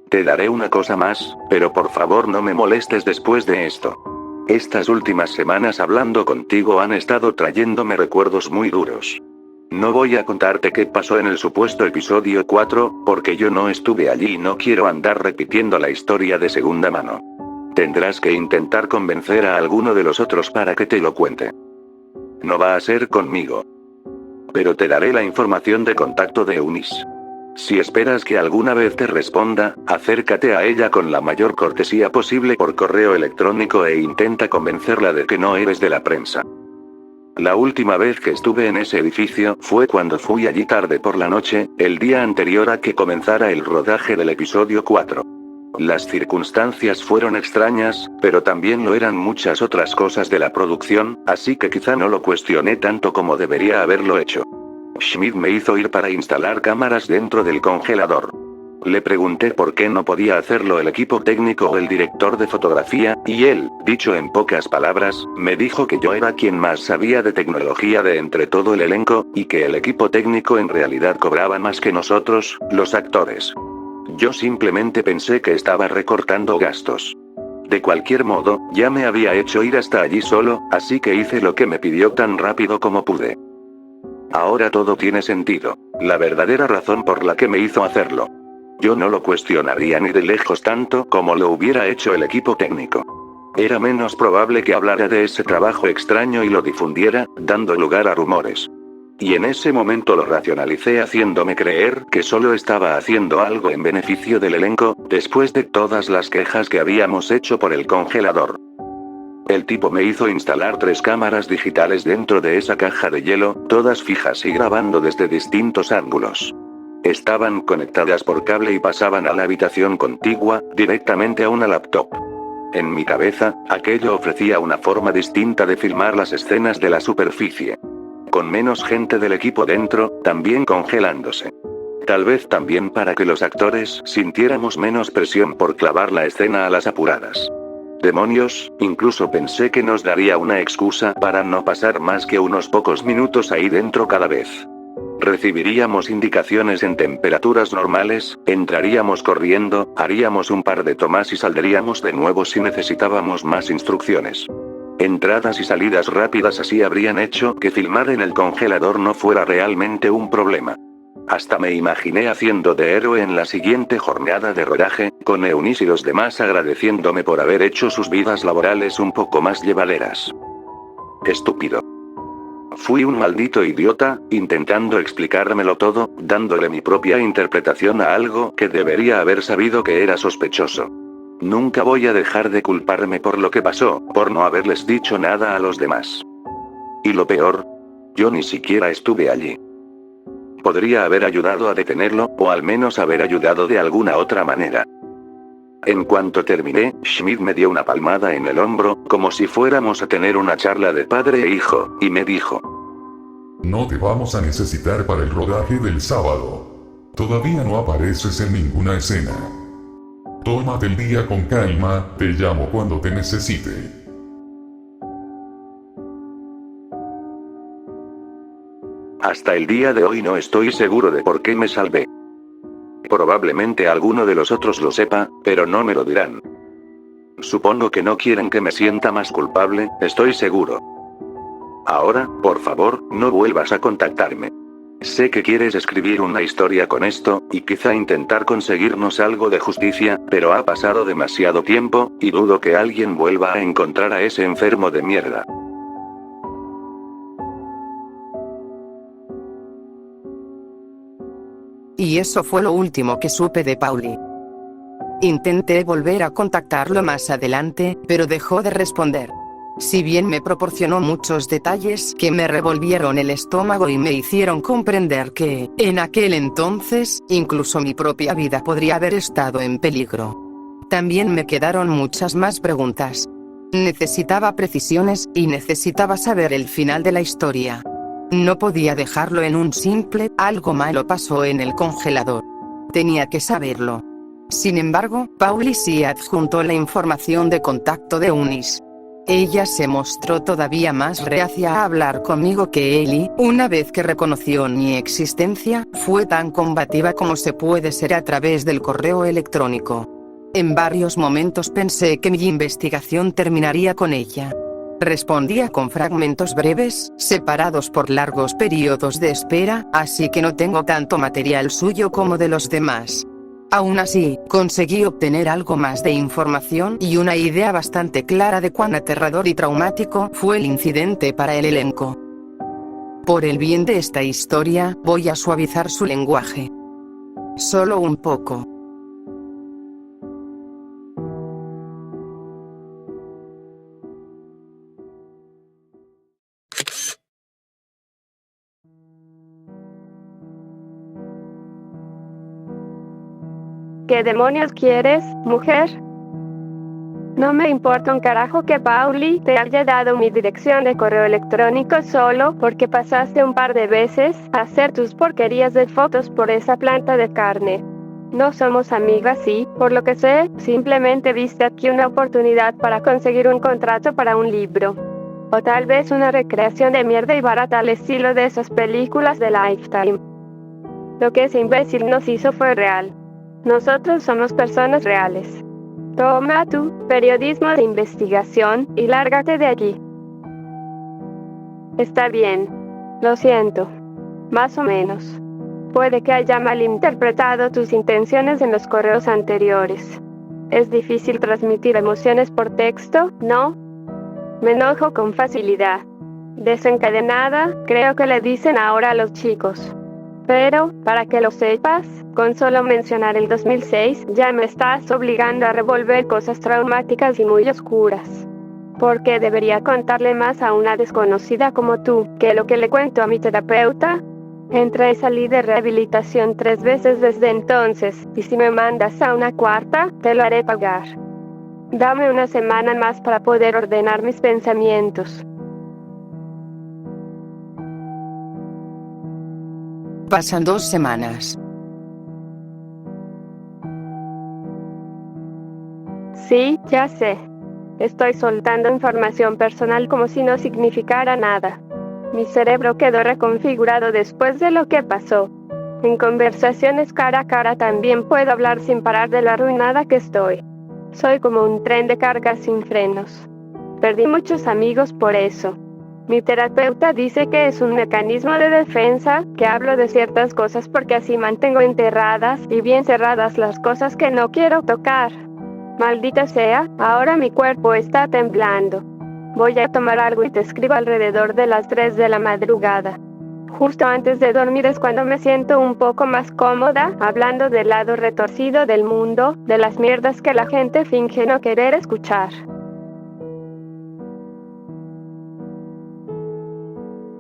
Te daré una cosa más, pero por favor no me molestes después de esto. Estas últimas semanas hablando contigo han estado trayéndome recuerdos muy duros. No voy a contarte qué pasó en el supuesto episodio 4, porque yo no estuve allí y no quiero andar repitiendo la historia de segunda mano. Tendrás que intentar convencer a alguno de los otros para que te lo cuente. No va a ser conmigo. Pero te daré la información de contacto de Eunice. Si esperas que alguna vez te responda, acércate a ella con la mayor cortesía posible por correo electrónico e intenta convencerla de que no eres de la prensa. La última vez que estuve en ese edificio fue cuando fui allí tarde por la noche, el día anterior a que comenzara el rodaje del episodio 4. Las circunstancias fueron extrañas, pero también lo eran muchas otras cosas de la producción, así que quizá no lo cuestioné tanto como debería haberlo hecho. Schmidt me hizo ir para instalar cámaras dentro del congelador. Le pregunté por qué no podía hacerlo el equipo técnico o el director de fotografía, y él, dicho en pocas palabras, me dijo que yo era quien más sabía de tecnología de entre todo el elenco, y que el equipo técnico en realidad cobraba más que nosotros, los actores. Yo simplemente pensé que estaba recortando gastos. De cualquier modo, ya me había hecho ir hasta allí solo, así que hice lo que me pidió tan rápido como pude. Ahora todo tiene sentido. La verdadera razón por la que me hizo hacerlo. Yo no lo cuestionaría ni de lejos tanto como lo hubiera hecho el equipo técnico. Era menos probable que hablara de ese trabajo extraño y lo difundiera, dando lugar a rumores. Y en ese momento lo racionalicé haciéndome creer que solo estaba haciendo algo en beneficio del elenco, después de todas las quejas que habíamos hecho por el congelador. El tipo me hizo instalar 3 cámaras digitales dentro de esa caja de hielo, todas fijas y grabando desde distintos ángulos. Estaban conectadas por cable y pasaban a la habitación contigua, directamente a una laptop. En mi cabeza, aquello ofrecía una forma distinta de filmar las escenas de la superficie. Con menos gente del equipo dentro, también congelándose. Tal vez también para que los actores sintiéramos menos presión por clavar la escena a las apuradas. Demonios, incluso pensé que nos daría una excusa para no pasar más que unos pocos minutos ahí dentro cada vez. Recibiríamos indicaciones en temperaturas normales, entraríamos corriendo, haríamos un par de tomas y saldríamos de nuevo si necesitábamos más instrucciones. Entradas y salidas rápidas así habrían hecho que filmar en el congelador no fuera realmente un problema. Hasta me imaginé haciendo de héroe en la siguiente jornada de rodaje, con Eunice y los demás agradeciéndome por haber hecho sus vidas laborales un poco más llevaderas. Estúpido. Fui un maldito idiota, intentando explicármelo todo, dándole mi propia interpretación a algo que debería haber sabido que era sospechoso. Nunca voy a dejar de culparme por lo que pasó, por no haberles dicho nada a los demás. Y lo peor, yo ni siquiera estuve allí. Podría haber ayudado a detenerlo, o al menos haber ayudado de alguna otra manera. En cuanto terminé, Schmidt me dio una palmada en el hombro, como si fuéramos a tener una charla de padre e hijo, y me dijo: No te vamos a necesitar para el rodaje del sábado. Todavía no apareces en ninguna escena. Tómate el día con calma, te llamo cuando te necesite. Hasta el día de hoy no estoy seguro de por qué me salvé. Probablemente alguno de los otros lo sepa, pero no me lo dirán. Supongo que no quieren que me sienta más culpable, estoy seguro. Ahora, por favor, no vuelvas a contactarme. Sé que quieres escribir una historia con esto, y quizá intentar conseguirnos algo de justicia, pero ha pasado demasiado tiempo, y dudo que alguien vuelva a encontrar a ese enfermo de mierda. Y eso fue lo último que supe de Pauli. Intenté volver a contactarlo más adelante, pero dejó de responder. Si bien me proporcionó muchos detalles que me revolvieron el estómago y me hicieron comprender que, en aquel entonces, incluso mi propia vida podría haber estado en peligro. También me quedaron muchas más preguntas. Necesitaba precisiones, y necesitaba saber el final de la historia. No podía dejarlo en un simple, algo malo pasó en el congelador. Tenía que saberlo. Sin embargo, Pauli sí adjuntó la información de contacto de Eunice. Ella se mostró todavía más reacia a hablar conmigo que Ellie, una vez que reconoció mi existencia, fue tan combativa como se puede ser a través del correo electrónico. En varios momentos pensé que mi investigación terminaría con ella. Respondía con fragmentos breves, separados por largos periodos de espera, así que no tengo tanto material suyo como de los demás. Aún así, conseguí obtener algo más de información y una idea bastante clara de cuán aterrador y traumático fue el incidente para el elenco. Por el bien de esta historia, voy a suavizar su lenguaje. Solo un poco. ¿Qué demonios quieres, mujer? No me importa un carajo que Pauli te haya dado mi dirección de correo electrónico solo porque pasaste un par de veces a hacer tus porquerías de fotos por esa planta de carne. No somos amigas y, por lo que sé, simplemente viste aquí una oportunidad para conseguir un contrato para un libro. O tal vez una recreación de mierda y barata al estilo de esas películas de Lifetime. Lo que ese imbécil nos hizo fue real. Nosotros somos personas reales. Toma tu periodismo de investigación y lárgate de aquí. Está bien. Lo siento. Más o menos. Puede que haya malinterpretado tus intenciones en los correos anteriores. Es difícil transmitir emociones por texto, ¿no? Me enojo con facilidad. Desencadenada, creo que le dicen ahora a los chicos. Pero, para que lo sepas, con solo mencionar el 2006, ya me estás obligando a revolver cosas traumáticas y muy oscuras. ¿Por qué debería contarle más a una desconocida como tú que lo que le cuento a mi terapeuta? Entré y salí de rehabilitación 3 veces desde entonces, y si me mandas a una cuarta, te lo haré pagar. Dame una semana más para poder ordenar mis pensamientos. Pasan 2 semanas. Sí, ya sé. Estoy soltando información personal como si no significara nada. Mi cerebro quedó reconfigurado después de lo que pasó. En conversaciones cara a cara también puedo hablar sin parar de lo arruinada que estoy. Soy como un tren de carga sin frenos. Perdí muchos amigos por eso. Mi terapeuta dice que es un mecanismo de defensa, que hablo de ciertas cosas porque así mantengo enterradas y bien cerradas las cosas que no quiero tocar. Maldita sea, ahora mi cuerpo está temblando. Voy a tomar algo y te escribo alrededor de las 3 de la madrugada. Justo antes de dormir es cuando me siento un poco más cómoda, hablando del lado retorcido del mundo, de las mierdas que la gente finge no querer escuchar.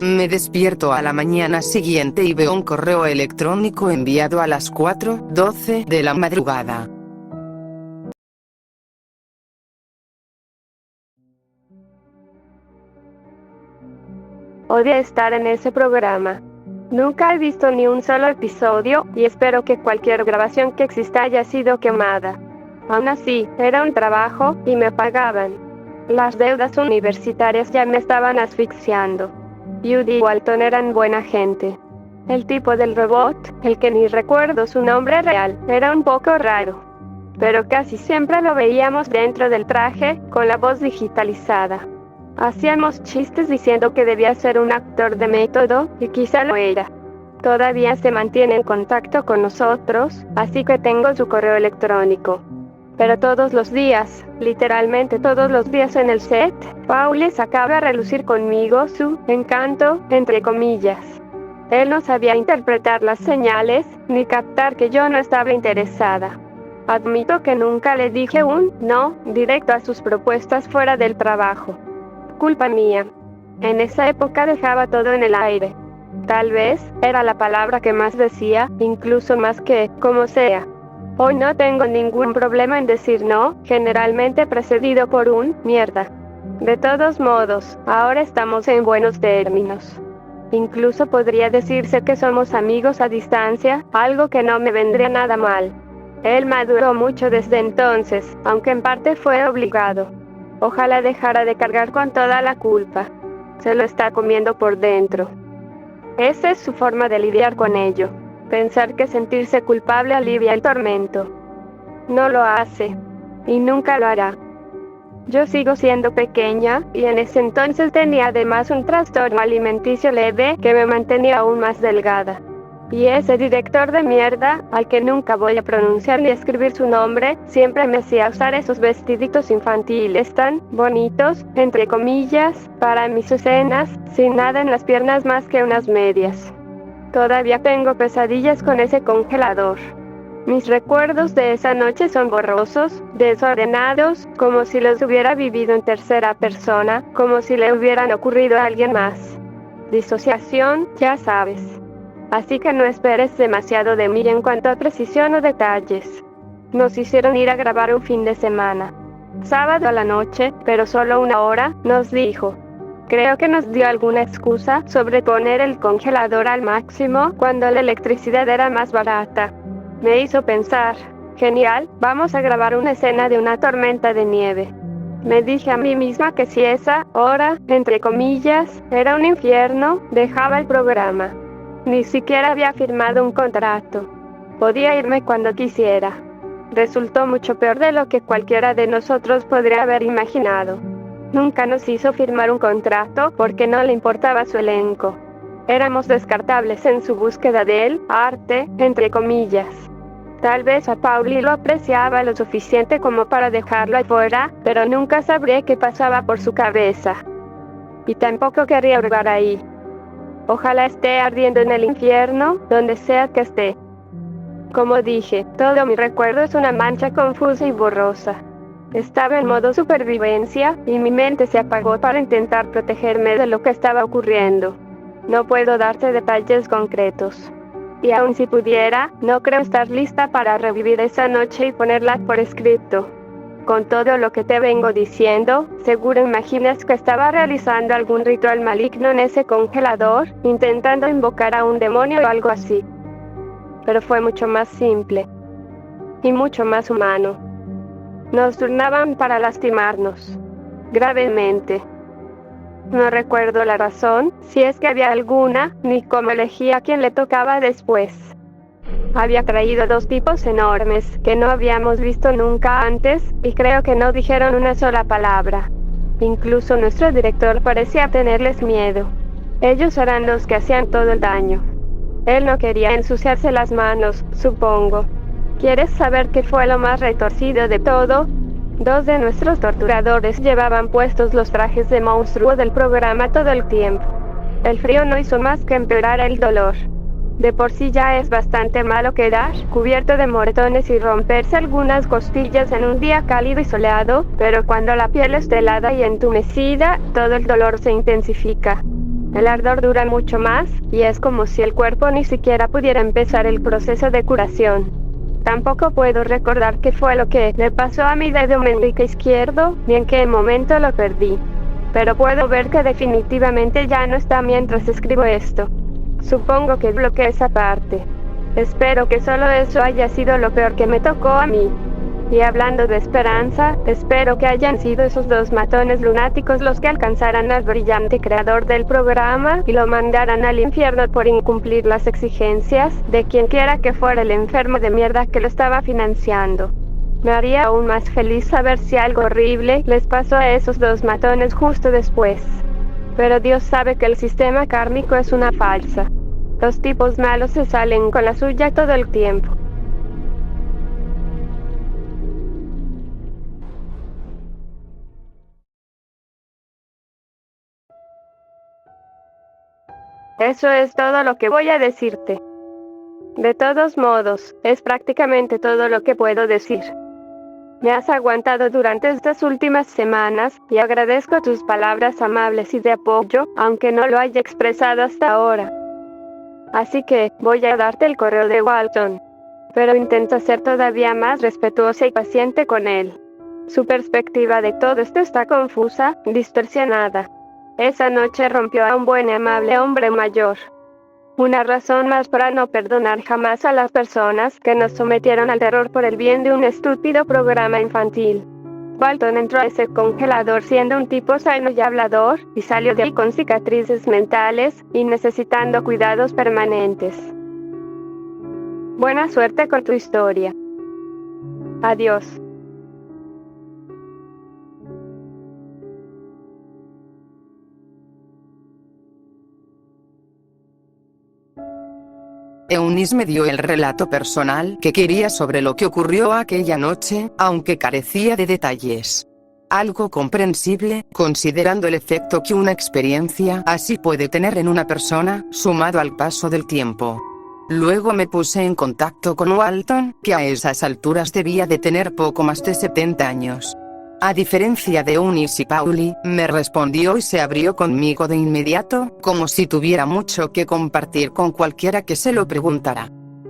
Me despierto a la mañana siguiente y veo un correo electrónico enviado a las 4:12 de la madrugada. Odio estar en ese programa. Nunca he visto ni un solo episodio, y espero que cualquier grabación que exista haya sido quemada. Aún así, era un trabajo, y me pagaban. Las deudas universitarias ya me estaban asfixiando. Judy y Walton eran buena gente. El tipo del robot, el que ni recuerdo su nombre real, era un poco raro. Pero casi siempre lo veíamos dentro del traje, con la voz digitalizada. Hacíamos chistes diciendo que debía ser un actor de método, y quizá lo era. Todavía se mantiene en contacto con nosotros, así que tengo su correo electrónico. Pero todos los días, literalmente todos los días en el set, Paul sacaba a relucir conmigo su encanto, entre comillas. Él no sabía interpretar las señales, ni captar que yo no estaba interesada. Admito que nunca le dije un no directo a sus propuestas fuera del trabajo. Culpa mía. En esa época dejaba todo en el aire. Tal vez era la palabra que más decía, incluso más que como sea. Hoy no tengo ningún problema en decir no, generalmente precedido por un mierda. De todos modos, ahora estamos en buenos términos. Incluso podría decirse que somos amigos a distancia, algo que no me vendría nada mal. Él maduró mucho desde entonces, aunque en parte fue obligado. Ojalá dejara de cargar con toda la culpa. Se lo está comiendo por dentro. Esa es su forma de lidiar con ello. Pensar que sentirse culpable alivia el tormento. No lo hace. Y nunca lo hará. Yo sigo siendo pequeña, y en ese entonces tenía además un trastorno alimenticio leve que me mantenía aún más delgada. Y ese director de mierda, al que nunca voy a pronunciar ni escribir su nombre, siempre me hacía usar esos vestiditos infantiles tan bonitos, entre comillas, para mis escenas, sin nada en las piernas más que unas medias. Todavía tengo pesadillas con ese congelador. Mis recuerdos de esa noche son borrosos, desordenados, como si los hubiera vivido en tercera persona, como si le hubieran ocurrido a alguien más. Disociación, ya sabes. Así que no esperes demasiado de mí en cuanto a precisión o detalles. Nos hicieron ir a grabar un fin de semana. Sábado a la noche, pero solo 1 hora, nos dijo. Creo que nos dio alguna excusa sobre poner el congelador al máximo cuando la electricidad era más barata. Me hizo pensar, genial, vamos a grabar una escena de una tormenta de nieve. Me dije a mí misma que si esa hora, entre comillas, era un infierno, dejaba el programa. Ni siquiera había firmado un contrato. Podía irme cuando quisiera. Resultó mucho peor de lo que cualquiera de nosotros podría haber imaginado. Nunca nos hizo firmar un contrato porque no le importaba su elenco. Éramos descartables en su búsqueda del arte, entre comillas. Tal vez a Pauli lo apreciaba lo suficiente como para dejarlo afuera, pero nunca sabré qué pasaba por su cabeza. Y tampoco querría jugar ahí. Ojalá esté ardiendo en el infierno, donde sea que esté. Como dije, todo mi recuerdo es una mancha confusa y borrosa. Estaba en modo supervivencia, y mi mente se apagó para intentar protegerme de lo que estaba ocurriendo. No puedo darte detalles concretos. Y aun si pudiera, no creo estar lista para revivir esa noche y ponerla por escrito. Con todo lo que te vengo diciendo, seguro imaginas que estaba realizando algún ritual maligno en ese congelador, intentando invocar a un demonio o algo así. Pero fue mucho más simple. Y mucho más humano. Nos turnaban para lastimarnos. Gravemente. No recuerdo la razón, si es que había alguna, ni cómo elegía a quién le tocaba después. Había traído 2 tipos enormes, que no habíamos visto nunca antes, y creo que no dijeron una sola palabra. Incluso nuestro director parecía tenerles miedo. Ellos eran los que hacían todo el daño. Él no quería ensuciarse las manos, supongo. ¿Quieres saber qué fue lo más retorcido de todo? 2 de nuestros torturadores llevaban puestos los trajes de monstruo del programa todo el tiempo. El frío no hizo más que empeorar el dolor. De por sí ya es bastante malo quedar cubierto de moretones y romperse algunas costillas en un día cálido y soleado, pero cuando la piel está helada y entumecida, todo el dolor se intensifica. El ardor dura mucho más, y es como si el cuerpo ni siquiera pudiera empezar el proceso de curación. Tampoco puedo recordar qué fue lo que le pasó a mi dedo meñique izquierdo, ni en qué momento lo perdí. Pero puedo ver que definitivamente ya no está mientras escribo esto. Supongo que bloqueé esa parte. Espero que solo eso haya sido lo peor que me tocó a mí. Y hablando de esperanza, espero que hayan sido esos 2 matones lunáticos los que alcanzaran al brillante creador del programa y lo mandaran al infierno por incumplir las exigencias de quien quiera que fuera el enfermo de mierda que lo estaba financiando. Me haría aún más feliz saber si algo horrible les pasó a esos 2 matones justo después. Pero Dios sabe que el sistema kármico es una farsa. Los tipos malos se salen con la suya todo el tiempo. Eso es todo lo que voy a decirte. De todos modos, es prácticamente todo lo que puedo decir. Me has aguantado durante estas últimas semanas, y agradezco tus palabras amables y de apoyo, aunque no lo haya expresado hasta ahora. Así que, voy a darte el correo de Walton. Pero intenta ser todavía más respetuosa y paciente con él. Su perspectiva de todo esto está confusa, distorsionada. Esa noche rompió a un buen y amable hombre mayor. Una razón más para no perdonar jamás a las personas que nos sometieron al terror por el bien de un estúpido programa infantil. Walton entró a ese congelador siendo un tipo sano y hablador, y salió de ahí con cicatrices mentales, y necesitando cuidados permanentes. Buena suerte con tu historia. Adiós. Eunice me dio el relato personal que quería sobre lo que ocurrió aquella noche, aunque carecía de detalles. Algo comprensible, considerando el efecto que una experiencia así puede tener en una persona, sumado al paso del tiempo. Luego me puse en contacto con Walton, que a esas alturas debía de tener poco más de 70 años. A diferencia de Eunice y Pauli, me respondió y se abrió conmigo de inmediato, como si tuviera mucho que compartir con cualquiera que se lo preguntara.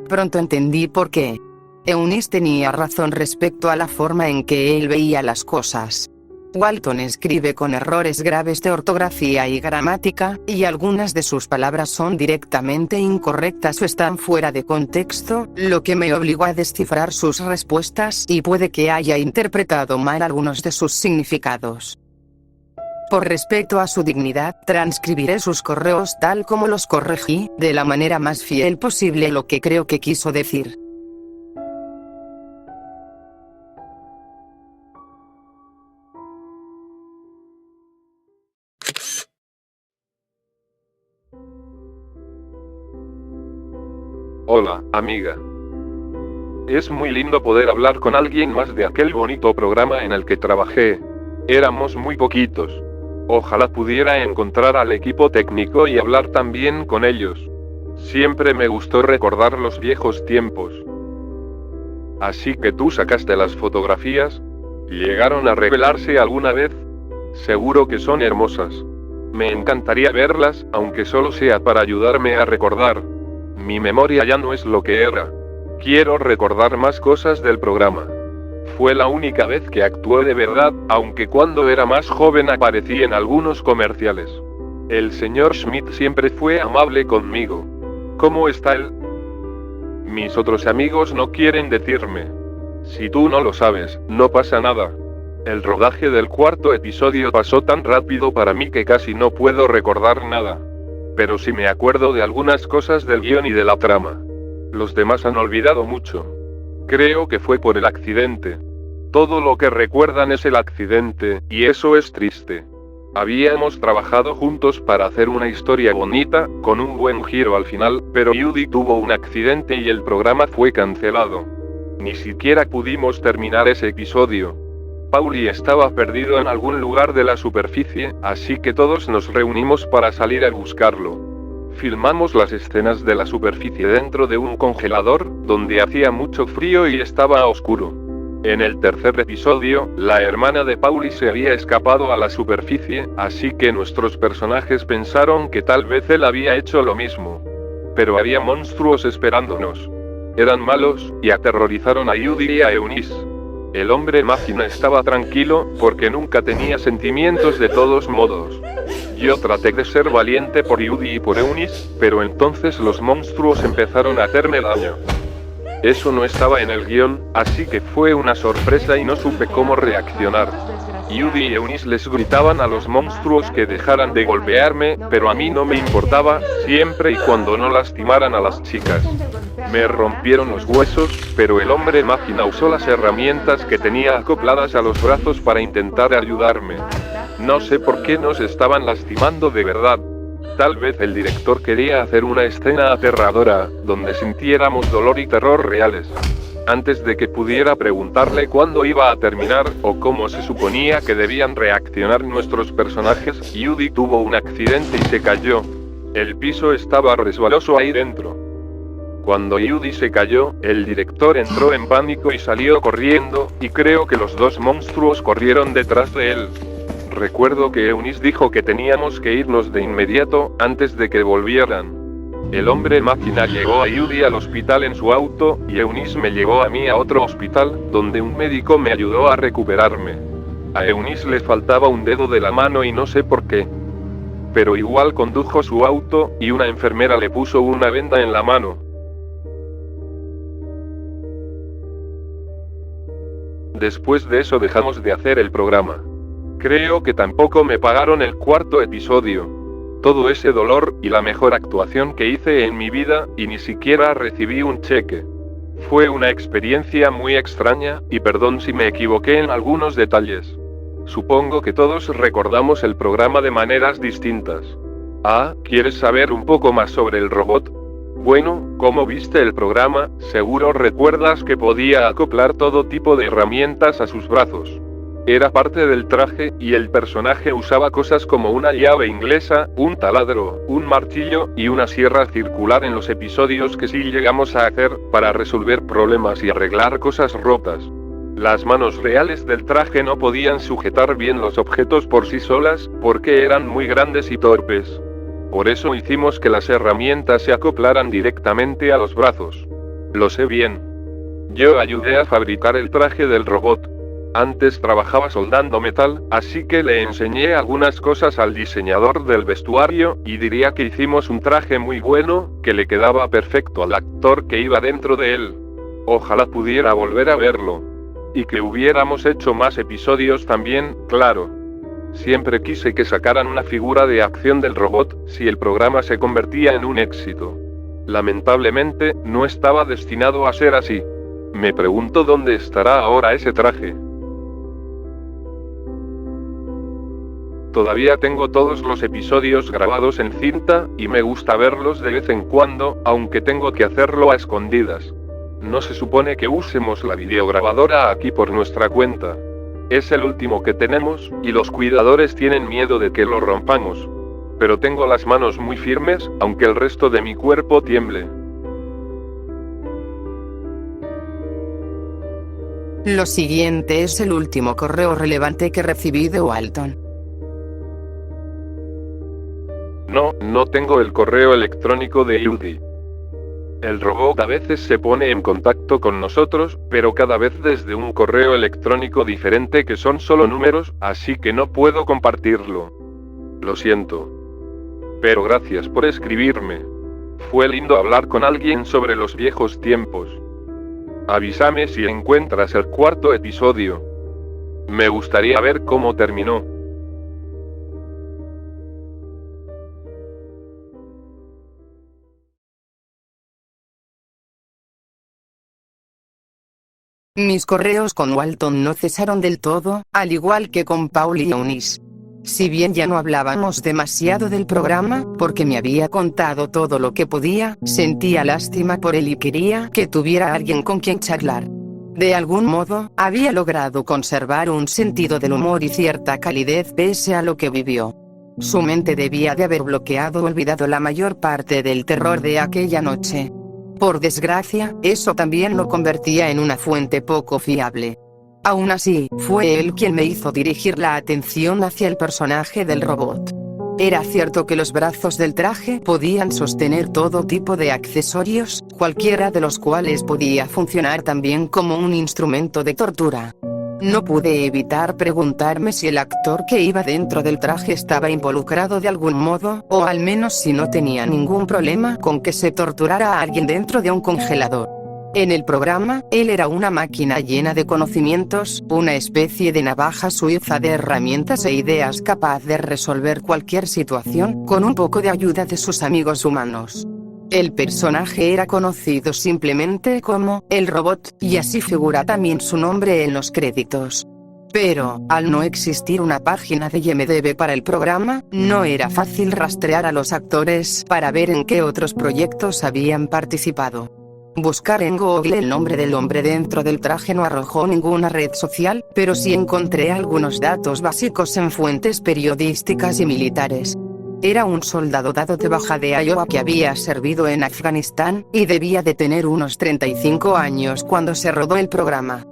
Pronto entendí por qué. Eunice tenía razón respecto a la forma en que él veía las cosas. Walton escribe con errores graves de ortografía y gramática, y algunas de sus palabras son directamente incorrectas o están fuera de contexto, lo que me obligó a descifrar sus respuestas y puede que haya interpretado mal algunos de sus significados. Por respeto a su dignidad, transcribiré sus correos tal como los corregí, de la manera más fiel posible lo que creo que quiso decir. Hola, amiga. Es muy lindo poder hablar con alguien más de aquel bonito programa en el que trabajé. Éramos muy poquitos. Ojalá pudiera encontrar al equipo técnico y hablar también con ellos. Siempre me gustó recordar los viejos tiempos. Así que tú sacaste las fotografías. ¿Llegaron a revelarse alguna vez? Seguro que son hermosas. Me encantaría verlas, aunque solo sea para ayudarme a recordar. Mi memoria ya no es lo que era. Quiero recordar más cosas del programa. Fue la única vez que actué de verdad, aunque cuando era más joven aparecí en algunos comerciales. El señor Schmidt siempre fue amable conmigo. ¿Cómo está él? Mis otros amigos no quieren decirme. Si tú no lo sabes, no pasa nada. El rodaje del 4º episodio pasó tan rápido para mí que casi no puedo recordar nada. Pero sí me acuerdo de algunas cosas del guión y de la trama. Los demás han olvidado mucho. Creo que fue por el accidente. Todo lo que recuerdan es el accidente, y eso es triste. Habíamos trabajado juntos para hacer una historia bonita, con un buen giro al final, pero Judy tuvo un accidente y el programa fue cancelado. Ni siquiera pudimos terminar ese episodio. Pauli estaba perdido en algún lugar de la superficie, así que todos nos reunimos para salir a buscarlo. Filmamos las escenas de la superficie dentro de un congelador, donde hacía mucho frío y estaba oscuro. En el tercer episodio, la hermana de Pauli se había escapado a la superficie, así que nuestros personajes pensaron que tal vez él había hecho lo mismo. Pero había monstruos esperándonos. Eran malos, y aterrorizaron a Judy y a Eunice. El hombre máquina estaba tranquilo, porque nunca tenía sentimientos de todos modos. Yo traté de ser valiente por Judy y por Eunice, pero entonces los monstruos empezaron a hacerme daño. Eso no estaba en el guión, así que fue una sorpresa y no supe cómo reaccionar. Judy y Eunice les gritaban a los monstruos que dejaran de golpearme, pero a mí no me importaba, siempre y cuando no lastimaran a las chicas. Me rompieron los huesos, pero el hombre máquina usó las herramientas que tenía acopladas a los brazos para intentar ayudarme. No sé por qué nos estaban lastimando de verdad. Tal vez el director quería hacer una escena aterradora, donde sintiéramos dolor y terror reales. Antes de que pudiera preguntarle cuándo iba a terminar, o cómo se suponía que debían reaccionar nuestros personajes, Judy tuvo un accidente y se cayó. El piso estaba resbaloso ahí dentro. Cuando Judy se cayó, el director entró en pánico y salió corriendo, y creo que los dos monstruos corrieron detrás de él. Recuerdo que Eunice dijo que teníamos que irnos de inmediato, antes de que volvieran. El hombre máquina llegó a Judy al hospital en su auto, y Eunice me llevó a mí a otro hospital, donde un médico me ayudó a recuperarme. A Eunice le faltaba un dedo de la mano y no sé por qué. Pero igual condujo su auto, y una enfermera le puso una venda en la mano. Después de eso dejamos de hacer el programa. Creo que tampoco me pagaron el cuarto episodio. Todo ese dolor, y la mejor actuación que hice en mi vida, y ni siquiera recibí un cheque. Fue una experiencia muy extraña, y perdón si me equivoqué en algunos detalles. Supongo que todos recordamos el programa de maneras distintas. Ah, ¿quieres saber un poco más sobre el robot? Bueno, como viste el programa, seguro recuerdas que podía acoplar todo tipo de herramientas a sus brazos. Era parte del traje, y el personaje usaba cosas como una llave inglesa, un taladro, un martillo, y una sierra circular en los episodios que sí llegamos a hacer, para resolver problemas y arreglar cosas rotas. Las manos reales del traje no podían sujetar bien los objetos por sí solas, porque eran muy grandes y torpes. Por eso hicimos que las herramientas se acoplaran directamente a los brazos. Lo sé bien. Yo ayudé a fabricar el traje del robot. Antes trabajaba soldando metal, así que le enseñé algunas cosas al diseñador del vestuario, y diría que hicimos un traje muy bueno, que le quedaba perfecto al actor que iba dentro de él. Ojalá pudiera volver a verlo. Y que hubiéramos hecho más episodios también, claro. Siempre quise que sacaran una figura de acción del robot, si el programa se convertía en un éxito. Lamentablemente, no estaba destinado a ser así. Me pregunto dónde estará ahora ese traje. Todavía tengo todos los episodios grabados en cinta, y me gusta verlos de vez en cuando, aunque tengo que hacerlo a escondidas. No se supone que usemos la videograbadora aquí por nuestra cuenta. Es el último que tenemos, y los cuidadores tienen miedo de que lo rompamos. Pero tengo las manos muy firmes, aunque el resto de mi cuerpo tiemble. Lo siguiente es el último correo relevante que recibí de Walton. No tengo el correo electrónico de Judy. El robot a veces se pone en contacto con nosotros, pero cada vez desde un correo electrónico diferente que son solo números, así que no puedo compartirlo. Lo siento. Pero gracias por escribirme. Fue lindo hablar con alguien sobre los viejos tiempos. Avísame si encuentras el cuarto episodio. Me gustaría ver cómo terminó. Mis correos con Walton no cesaron del todo, al igual que con Paul y Eunice. Si bien ya no hablábamos demasiado del programa, porque me había contado todo lo que podía, sentía lástima por él y quería que tuviera alguien con quien charlar. De algún modo, había logrado conservar un sentido del humor y cierta calidez pese a lo que vivió. Su mente debía de haber bloqueado o olvidado la mayor parte del terror de aquella noche. Por desgracia, eso también lo convertía en una fuente poco fiable. Aún así, fue él quien me hizo dirigir la atención hacia el personaje del robot. Era cierto que los brazos del traje podían sostener todo tipo de accesorios, cualquiera de los cuales podía funcionar también como un instrumento de tortura. No pude evitar preguntarme si el actor que iba dentro del traje estaba involucrado de algún modo, o al menos si no tenía ningún problema con que se torturara a alguien dentro de un congelador. En el programa, él era una máquina llena de conocimientos, una especie de navaja suiza de herramientas e ideas capaz de resolver cualquier situación con un poco de ayuda de sus amigos humanos. El personaje era conocido simplemente como el robot, y así figura también su nombre en los créditos. Pero, al no existir una página de IMDb para el programa, no era fácil rastrear a los actores para ver en qué otros proyectos habían participado. Buscar en Google el nombre del hombre dentro del traje no arrojó ninguna red social, pero sí encontré algunos datos básicos en fuentes periodísticas y militares. Era un soldado dado de baja de Iowa que había servido en Afganistán, y debía de tener unos 35 años cuando se rodó el programa.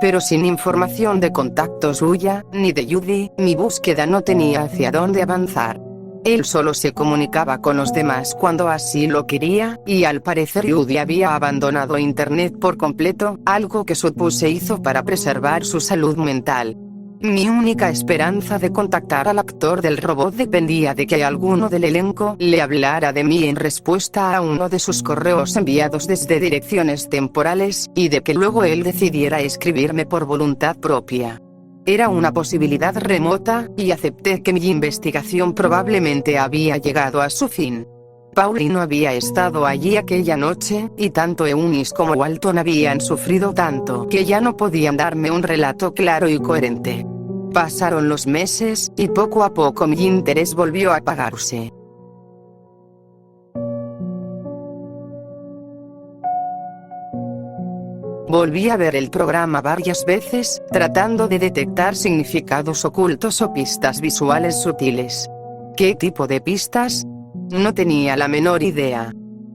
Pero sin información de contacto suya, ni de Judy, mi búsqueda no tenía hacia dónde avanzar. Él solo se comunicaba con los demás cuando así lo quería, y al parecer Judy había abandonado Internet por completo, algo que supuse hizo para preservar su salud mental. Mi única esperanza de contactar al actor del robot dependía de que alguno del elenco le hablara de mí en respuesta a uno de sus correos enviados desde direcciones temporales, y de que luego él decidiera escribirme por voluntad propia. Era una posibilidad remota, y acepté que mi investigación probablemente había llegado a su fin. Paulie no había estado allí aquella noche, y tanto Eunice como Walton habían sufrido tanto que ya no podían darme un relato claro y coherente. Pasaron los meses, y poco a poco mi interés volvió a apagarse. Volví a ver el programa varias veces, tratando de detectar significados ocultos o pistas visuales sutiles. ¿Qué tipo de pistas? No tenía la menor idea.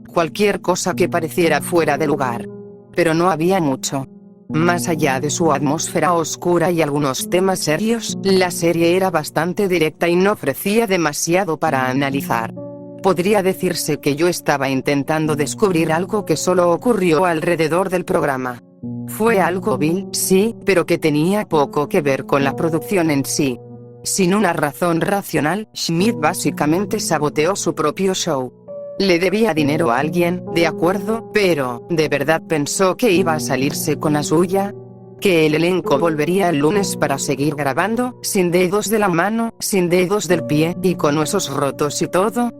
Cualquier cosa que pareciera fuera de lugar. Pero no había mucho. Más allá de su atmósfera oscura y algunos temas serios, la serie era bastante directa y no ofrecía demasiado para analizar. Podría decirse que yo estaba intentando descubrir algo que solo ocurrió alrededor del programa. Fue algo vil, sí, pero que tenía poco que ver con la producción en sí. Sin una razón racional, Schmidt básicamente saboteó su propio show. Le debía dinero a alguien, de acuerdo, pero, ¿de verdad pensó que iba a salirse con la suya? ¿Que el elenco volvería el lunes para seguir grabando, sin dedos de la mano, sin dedos del pie, y con huesos rotos y todo?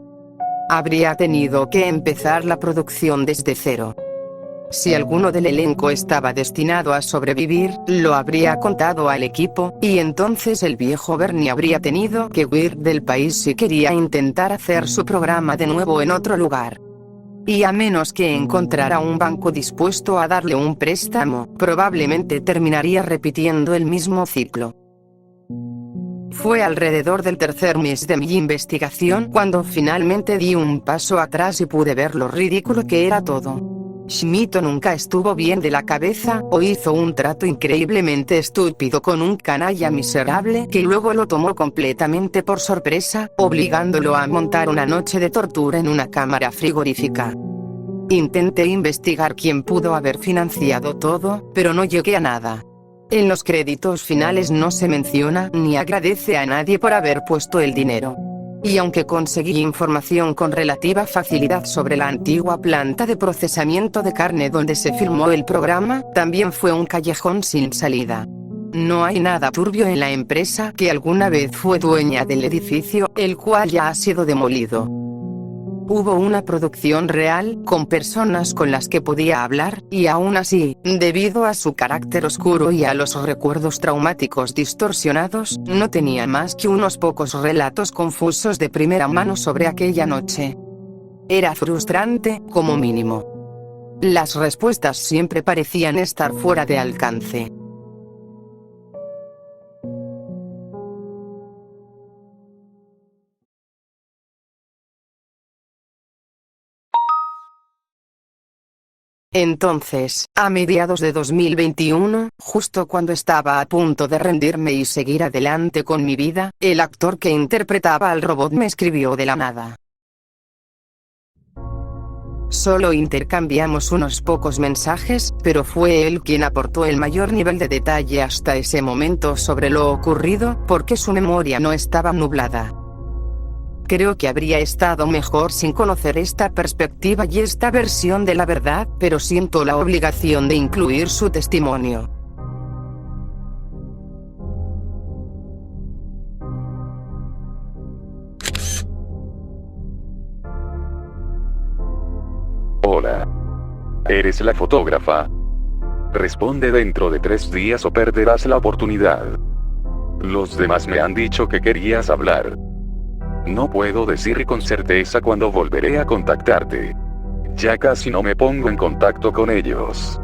Habría tenido que empezar la producción desde cero. Si alguno del elenco estaba destinado a sobrevivir, lo habría contado al equipo, y entonces el viejo Bernie habría tenido que huir del país si quería intentar hacer su programa de nuevo en otro lugar. Y a menos que encontrara un banco dispuesto a darle un préstamo, probablemente terminaría repitiendo el mismo ciclo. Fue alrededor del tercer mes de mi investigación cuando finalmente di un paso atrás y pude ver lo ridículo que era todo. Schmidt nunca estuvo bien de la cabeza, o hizo un trato increíblemente estúpido con un canalla miserable que luego lo tomó completamente por sorpresa, obligándolo a montar una noche de tortura en una cámara frigorífica. Intenté investigar quién pudo haber financiado todo, pero no llegué a nada. En los créditos finales no se menciona ni agradece a nadie por haber puesto el dinero. Y aunque conseguí información con relativa facilidad sobre la antigua planta de procesamiento de carne donde se filmó el programa, también fue un callejón sin salida. No hay nada turbio en la empresa que alguna vez fue dueña del edificio, el cual ya ha sido demolido. Hubo una producción real, con personas con las que podía hablar, y aún así, debido a su carácter oscuro y a los recuerdos traumáticos distorsionados, no tenía más que unos pocos relatos confusos de primera mano sobre aquella noche. Era frustrante, como mínimo. Las respuestas siempre parecían estar fuera de alcance. Entonces, a mediados de 2021, justo cuando estaba a punto de rendirme y seguir adelante con mi vida, el actor que interpretaba al robot me escribió de la nada. Solo intercambiamos unos pocos mensajes, pero fue él quien aportó el mayor nivel de detalle hasta ese momento sobre lo ocurrido, porque su memoria no estaba nublada. Creo que habría estado mejor sin conocer esta perspectiva y esta versión de la verdad, pero siento la obligación de incluir su testimonio. Hola. ¿Eres la fotógrafa? Responde dentro de 3 días o perderás la oportunidad. Los demás me han dicho que querías hablar. No puedo decir con certeza cuándo volveré a contactarte. Ya casi no me pongo en contacto con ellos.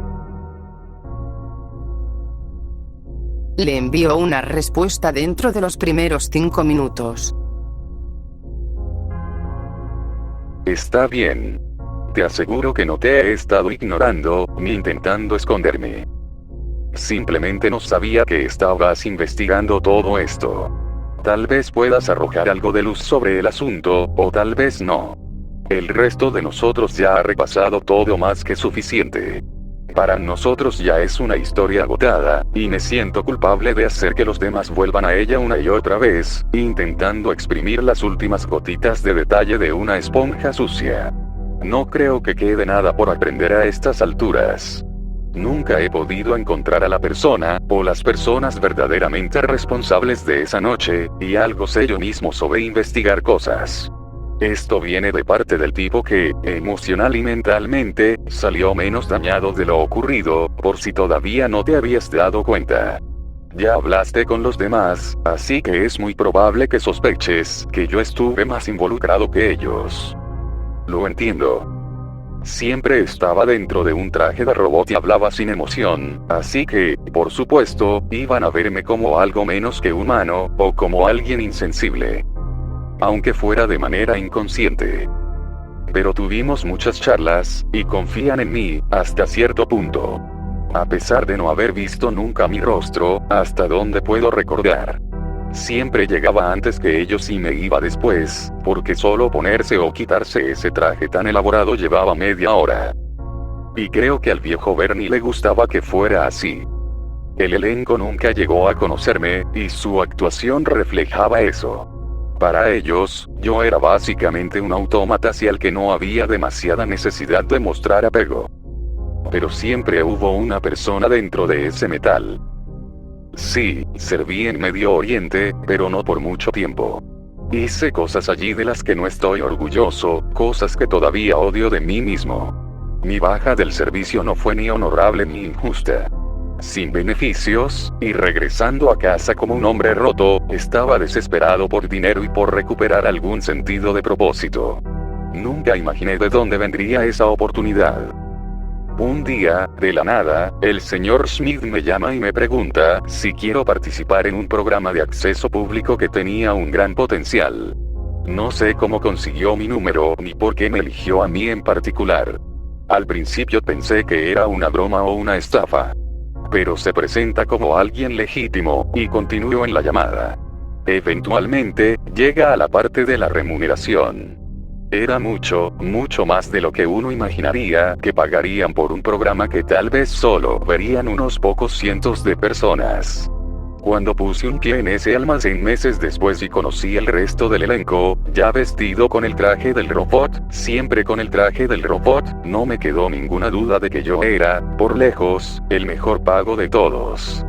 Le envió una respuesta dentro de los primeros 5 minutos. Está bien. Te aseguro que no te he estado ignorando, ni intentando esconderme. Simplemente no sabía que estabas investigando todo esto. Tal vez puedas arrojar algo de luz sobre el asunto, o tal vez no. El resto de nosotros ya ha repasado todo más que suficiente. Para nosotros ya es una historia agotada, y me siento culpable de hacer que los demás vuelvan a ella una y otra vez, intentando exprimir las últimas gotitas de detalle de una esponja sucia. No creo que quede nada por aprender a estas alturas. Nunca he podido encontrar a la persona, o las personas verdaderamente responsables de esa noche, y algo sé yo mismo sobre investigar cosas. Esto viene de parte del tipo que, emocional y mentalmente, salió menos dañado de lo ocurrido, por si todavía no te habías dado cuenta. Ya hablaste con los demás, así que es muy probable que sospeches que yo estuve más involucrado que ellos. Lo entiendo. Siempre estaba dentro de un traje de robot y hablaba sin emoción, así que, por supuesto, iban a verme como algo menos que humano, o como alguien insensible. Aunque fuera de manera inconsciente. Pero tuvimos muchas charlas, y confían en mí, hasta cierto punto. A pesar de no haber visto nunca mi rostro, hasta donde puedo recordar. Siempre llegaba antes que ellos y me iba después, porque solo ponerse o quitarse ese traje tan elaborado llevaba media hora. Y creo que al viejo Bernie le gustaba que fuera así. El elenco nunca llegó a conocerme, y su actuación reflejaba eso. Para ellos, yo era básicamente un autómata hacia el que no había demasiada necesidad de mostrar apego. Pero siempre hubo una persona dentro de ese metal. Sí, serví en Medio Oriente, pero no por mucho tiempo. Hice cosas allí de las que no estoy orgulloso, cosas que todavía odio de mí mismo. Mi baja del servicio no fue ni honorable ni injusta. Sin beneficios, y regresando a casa como un hombre roto, estaba desesperado por dinero y por recuperar algún sentido de propósito. Nunca imaginé de dónde vendría esa oportunidad. Un día, de la nada, el señor Smith me llama y me pregunta si quiero participar en un programa de acceso público que tenía un gran potencial. No sé cómo consiguió mi número ni por qué me eligió a mí en particular. Al principio pensé que era una broma o una estafa. Pero se presenta como alguien legítimo, y continúo en la llamada. Eventualmente, llega a la parte de la remuneración. Era mucho, mucho más de lo que uno imaginaría que pagarían por un programa que tal vez solo verían unos pocos cientos de personas. Cuando puse un pie en ese almacén meses después y conocí el resto del elenco, ya vestido con el traje del robot, siempre con el traje del robot, no me quedó ninguna duda de que yo era, por lejos, el mejor pago de todos.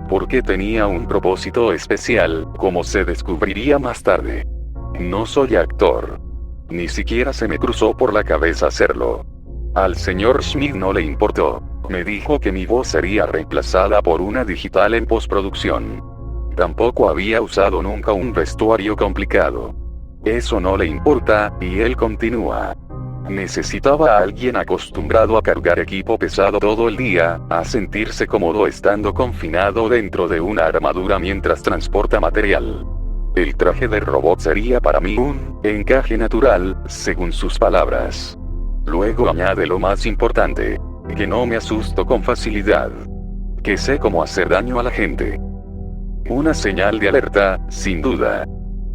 Porque tenía un propósito especial, como se descubriría más tarde. No soy actor. Ni siquiera se me cruzó por la cabeza hacerlo. Al señor Schmidt no le importó. Me dijo que mi voz sería reemplazada por una digital en postproducción. Tampoco había usado nunca un vestuario complicado. Eso no le importa, y él continúa. Necesitaba a alguien acostumbrado a cargar equipo pesado todo el día, a sentirse cómodo estando confinado dentro de una armadura mientras transporta material. El traje del robot sería para mí un encaje natural, según sus palabras. Luego añade lo más importante, que no me asusto con facilidad. Que sé cómo hacer daño a la gente. Una señal de alerta, sin duda.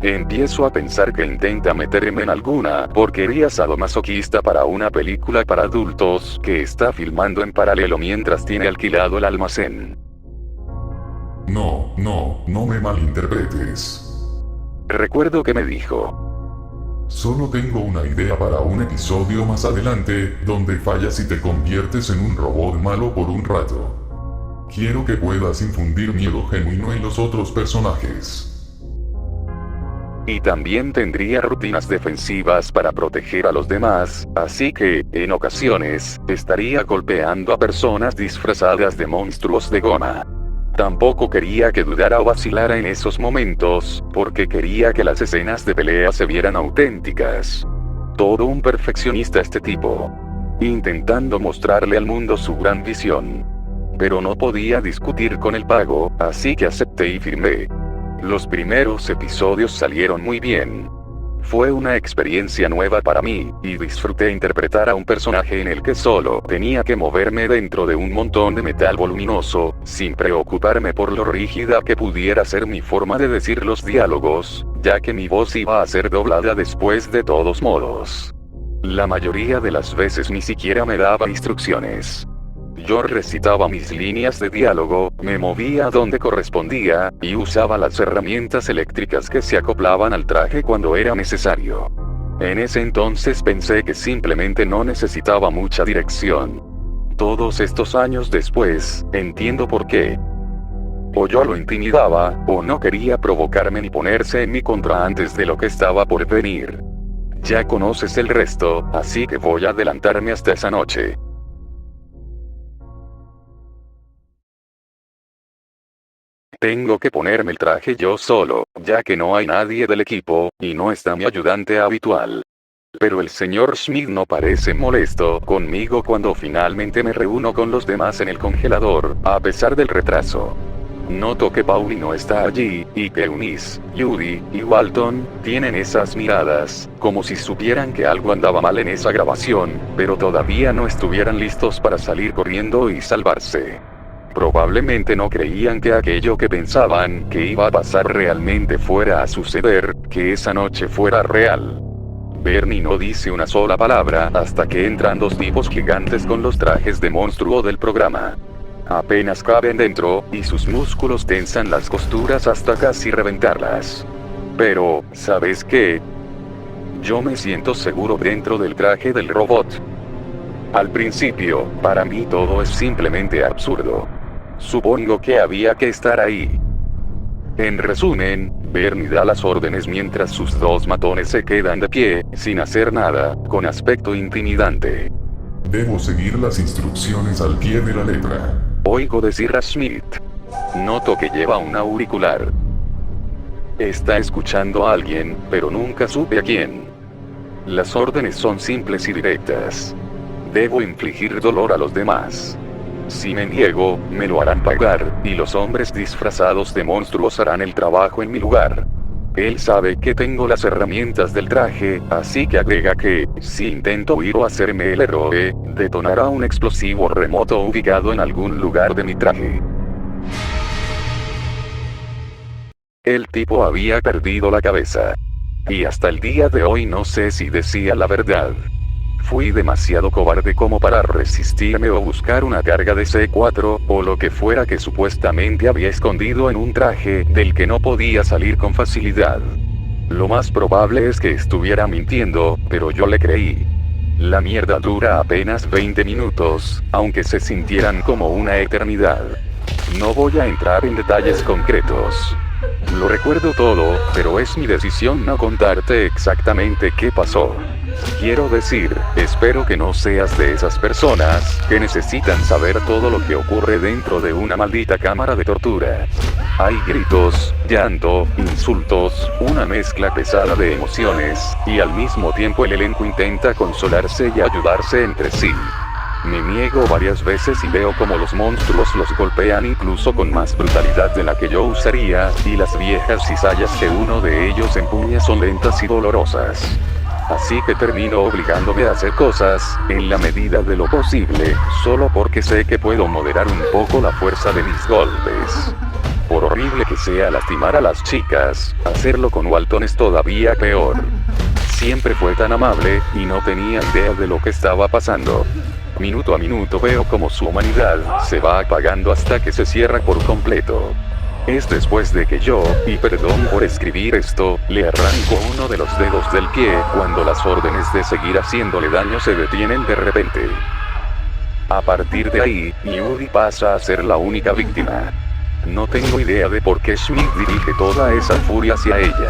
Empiezo a pensar que intenta meterme en alguna porquería sadomasoquista para una película para adultos que está filmando en paralelo mientras tiene alquilado el almacén. No me malinterpretes. Recuerdo que me dijo: Solo tengo una idea para un episodio más adelante, donde fallas y te conviertes en un robot malo por un rato. Quiero que puedas infundir miedo genuino en los otros personajes. Y también tendría rutinas defensivas para proteger a los demás, así que, en ocasiones, estaría golpeando a personas disfrazadas de monstruos de goma. Tampoco quería que dudara o vacilara en esos momentos, porque quería que las escenas de pelea se vieran auténticas. Todo un perfeccionista este tipo. Intentando mostrarle al mundo su gran visión. Pero no podía discutir con el pago, así que acepté y firmé. Los primeros episodios salieron muy bien. Fue una experiencia nueva para mí, y disfruté interpretar a un personaje en el que solo tenía que moverme dentro de un montón de metal voluminoso, sin preocuparme por lo rígida que pudiera ser mi forma de decir los diálogos, ya que mi voz iba a ser doblada después de todos modos. La mayoría de las veces ni siquiera me daba instrucciones. Yo recitaba mis líneas de diálogo, me movía donde correspondía, y usaba las herramientas eléctricas que se acoplaban al traje cuando era necesario. En ese entonces pensé que simplemente no necesitaba mucha dirección. Todos estos años después, entiendo por qué. O yo lo intimidaba, o no quería provocarme ni ponerse en mi contra antes de lo que estaba por venir. Ya conoces el resto, así que voy a adelantarme hasta esa noche. Tengo que ponerme el traje yo solo, ya que no hay nadie del equipo, y no está mi ayudante habitual. Pero el señor Schmidt no parece molesto conmigo cuando finalmente me reúno con los demás en el congelador, a pesar del retraso. Noto que Pauli no está allí, y que Eunice, Judy y Walton tienen esas miradas, como si supieran que algo andaba mal en esa grabación, pero todavía no estuvieran listos para salir corriendo y salvarse. Probablemente no creían que aquello que pensaban que iba a pasar realmente fuera a suceder, que esa noche fuera real. Bernie no dice una sola palabra hasta que entran dos tipos gigantes con los trajes de monstruo del programa. Apenas caben dentro, y sus músculos tensan las costuras hasta casi reventarlas. Pero, ¿sabes qué? Yo me siento seguro dentro del traje del robot. Al principio, para mí todo es simplemente absurdo. Supongo que había que estar ahí. En resumen, Bernie da las órdenes mientras sus dos matones se quedan de pie, sin hacer nada, con aspecto intimidante. Debo seguir las instrucciones al pie de la letra. Oigo decir a Schmidt. Noto que lleva un auricular. Está escuchando a alguien, pero nunca supe a quién. Las órdenes son simples y directas. Debo infligir dolor a los demás. Si me niego, me lo harán pagar, y los hombres disfrazados de monstruos harán el trabajo en mi lugar. Él sabe que tengo las herramientas del traje, así que agrega que, si intento huir o hacerme el héroe, detonará un explosivo remoto ubicado en algún lugar de mi traje. El tipo había perdido la cabeza. Y hasta el día de hoy no sé si decía la verdad. Fui demasiado cobarde como para resistirme o buscar una carga de C4, o lo que fuera que supuestamente había escondido en un traje del que no podía salir con facilidad. Lo más probable es que estuviera mintiendo, pero yo le creí. La mierda dura apenas 20 minutos, aunque se sintieran como una eternidad. No voy a entrar en detalles concretos. Lo recuerdo todo, pero es mi decisión no contarte exactamente qué pasó. Quiero decir, espero que no seas de esas personas que necesitan saber todo lo que ocurre dentro de una maldita cámara de tortura. Hay gritos, llanto, insultos, una mezcla pesada de emociones, y al mismo tiempo el elenco intenta consolarse y ayudarse entre sí. Me niego varias veces y veo como los monstruos los golpean incluso con más brutalidad de la que yo usaría, y las viejas cizallas que uno de ellos empuña son lentas y dolorosas. Así que termino obligándome a hacer cosas, en la medida de lo posible, solo porque sé que puedo moderar un poco la fuerza de mis golpes. Por horrible que sea lastimar a las chicas, hacerlo con Walton es todavía peor. Siempre fue tan amable, y no tenía idea de lo que estaba pasando. Minuto a minuto veo como su humanidad se va apagando hasta que se cierra por completo. Es después de que yo, y perdón por escribir esto, le arranco uno de los dedos del pie cuando las órdenes de seguir haciéndole daño se detienen de repente. A partir de ahí, Judy pasa a ser la única víctima. No tengo idea de por qué Schmidt dirige toda esa furia hacia ella.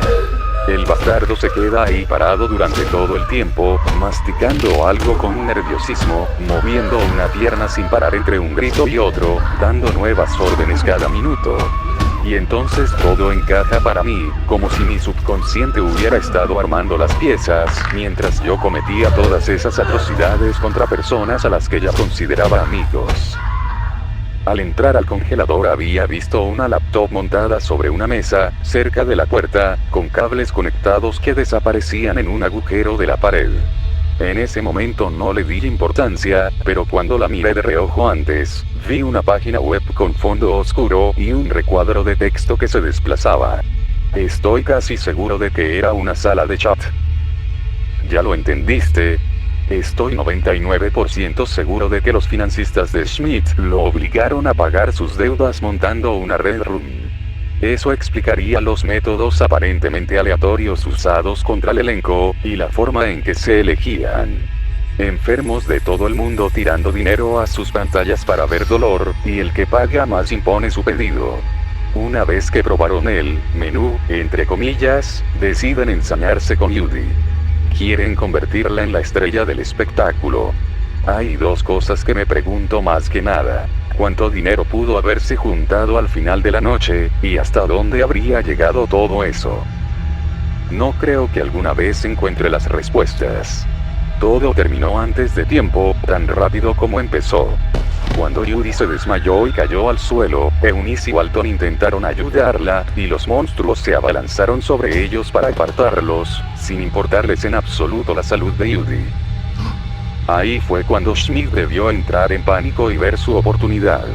El bastardo se queda ahí parado durante todo el tiempo, masticando algo con nerviosismo, moviendo una pierna sin parar entre un grito y otro, dando nuevas órdenes cada minuto. Y entonces todo encaja para mí, como si mi subconsciente hubiera estado armando las piezas, mientras yo cometía todas esas atrocidades contra personas a las que ya consideraba amigos. Al entrar al congelador había visto una laptop montada sobre una mesa, cerca de la puerta, con cables conectados que desaparecían en un agujero de la pared. En ese momento no le di importancia, pero cuando la miré de reojo antes, vi una página web con fondo oscuro y un recuadro de texto que se desplazaba. Estoy casi seguro de que era una sala de chat. ¿Ya lo entendiste? Estoy 99% seguro de que los financistas de Schmidt lo obligaron a pagar sus deudas montando una red room. Eso explicaría los métodos aparentemente aleatorios usados contra el elenco, y la forma en que se elegían. Enfermos de todo el mundo tirando dinero a sus pantallas para ver dolor, y el que paga más impone su pedido. Una vez que probaron el menú, entre comillas, deciden ensañarse con Judy. Quieren convertirla en la estrella del espectáculo. Hay dos cosas que me pregunto más que nada. ¿Cuánto dinero pudo haberse juntado al final de la noche, y hasta dónde habría llegado todo eso? No creo que alguna vez encuentre las respuestas. Todo terminó antes de tiempo, tan rápido como empezó. Cuando Judy se desmayó y cayó al suelo, Eunice y Walton intentaron ayudarla, y los monstruos se abalanzaron sobre ellos para apartarlos, sin importarles en absoluto la salud de Judy. Ahí fue cuando Schmidt debió entrar en pánico y ver su oportunidad.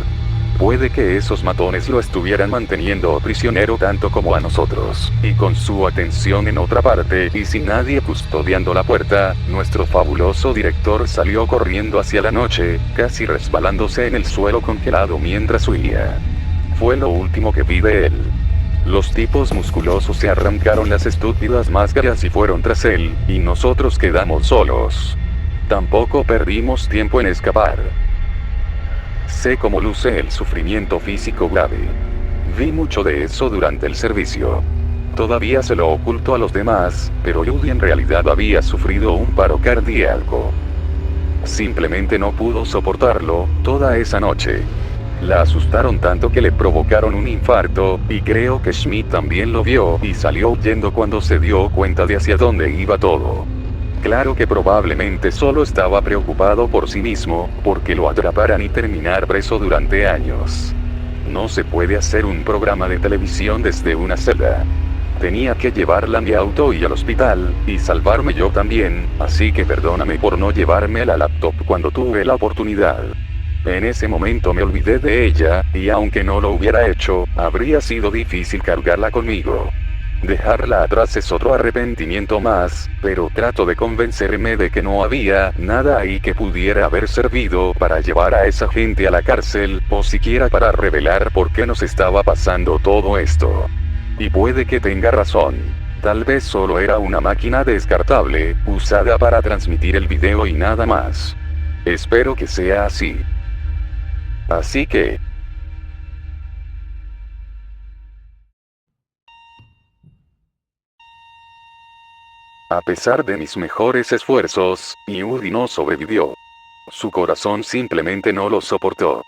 Puede que esos matones lo estuvieran manteniendo prisionero tanto como a nosotros, y con su atención en otra parte y sin nadie custodiando la puerta, nuestro fabuloso director salió corriendo hacia la noche, casi resbalándose en el suelo congelado mientras huía. Fue lo último que vi de él. Los tipos musculosos se arrancaron las estúpidas máscaras y fueron tras él, y nosotros quedamos solos. Tampoco perdimos tiempo en escapar. Sé cómo luce el sufrimiento físico grave. Vi mucho de eso durante el servicio. Todavía se lo oculto a los demás, pero Judy en realidad había sufrido un paro cardíaco. Simplemente no pudo soportarlo toda esa noche. La asustaron tanto que le provocaron un infarto, y creo que Schmidt también lo vio y salió huyendo cuando se dio cuenta de hacia dónde iba todo. Claro que probablemente solo estaba preocupado por sí mismo, porque lo atraparan y terminar preso durante años. No se puede hacer un programa de televisión desde una celda. Tenía que llevarla a mi auto y al hospital, y salvarme yo también, así que perdóname por no llevarme la laptop cuando tuve la oportunidad. En ese momento me olvidé de ella, y aunque no lo hubiera hecho, habría sido difícil cargarla conmigo. Dejarla atrás es otro arrepentimiento más, pero trato de convencerme de que no había nada ahí que pudiera haber servido para llevar a esa gente a la cárcel, o siquiera para revelar por qué nos estaba pasando todo esto. Y puede que tenga razón. Tal vez solo era una máquina descartable, usada para transmitir el video y nada más. Espero que sea así. Así que... A pesar de mis mejores esfuerzos, Yudi no sobrevivió. Su corazón simplemente no lo soportó.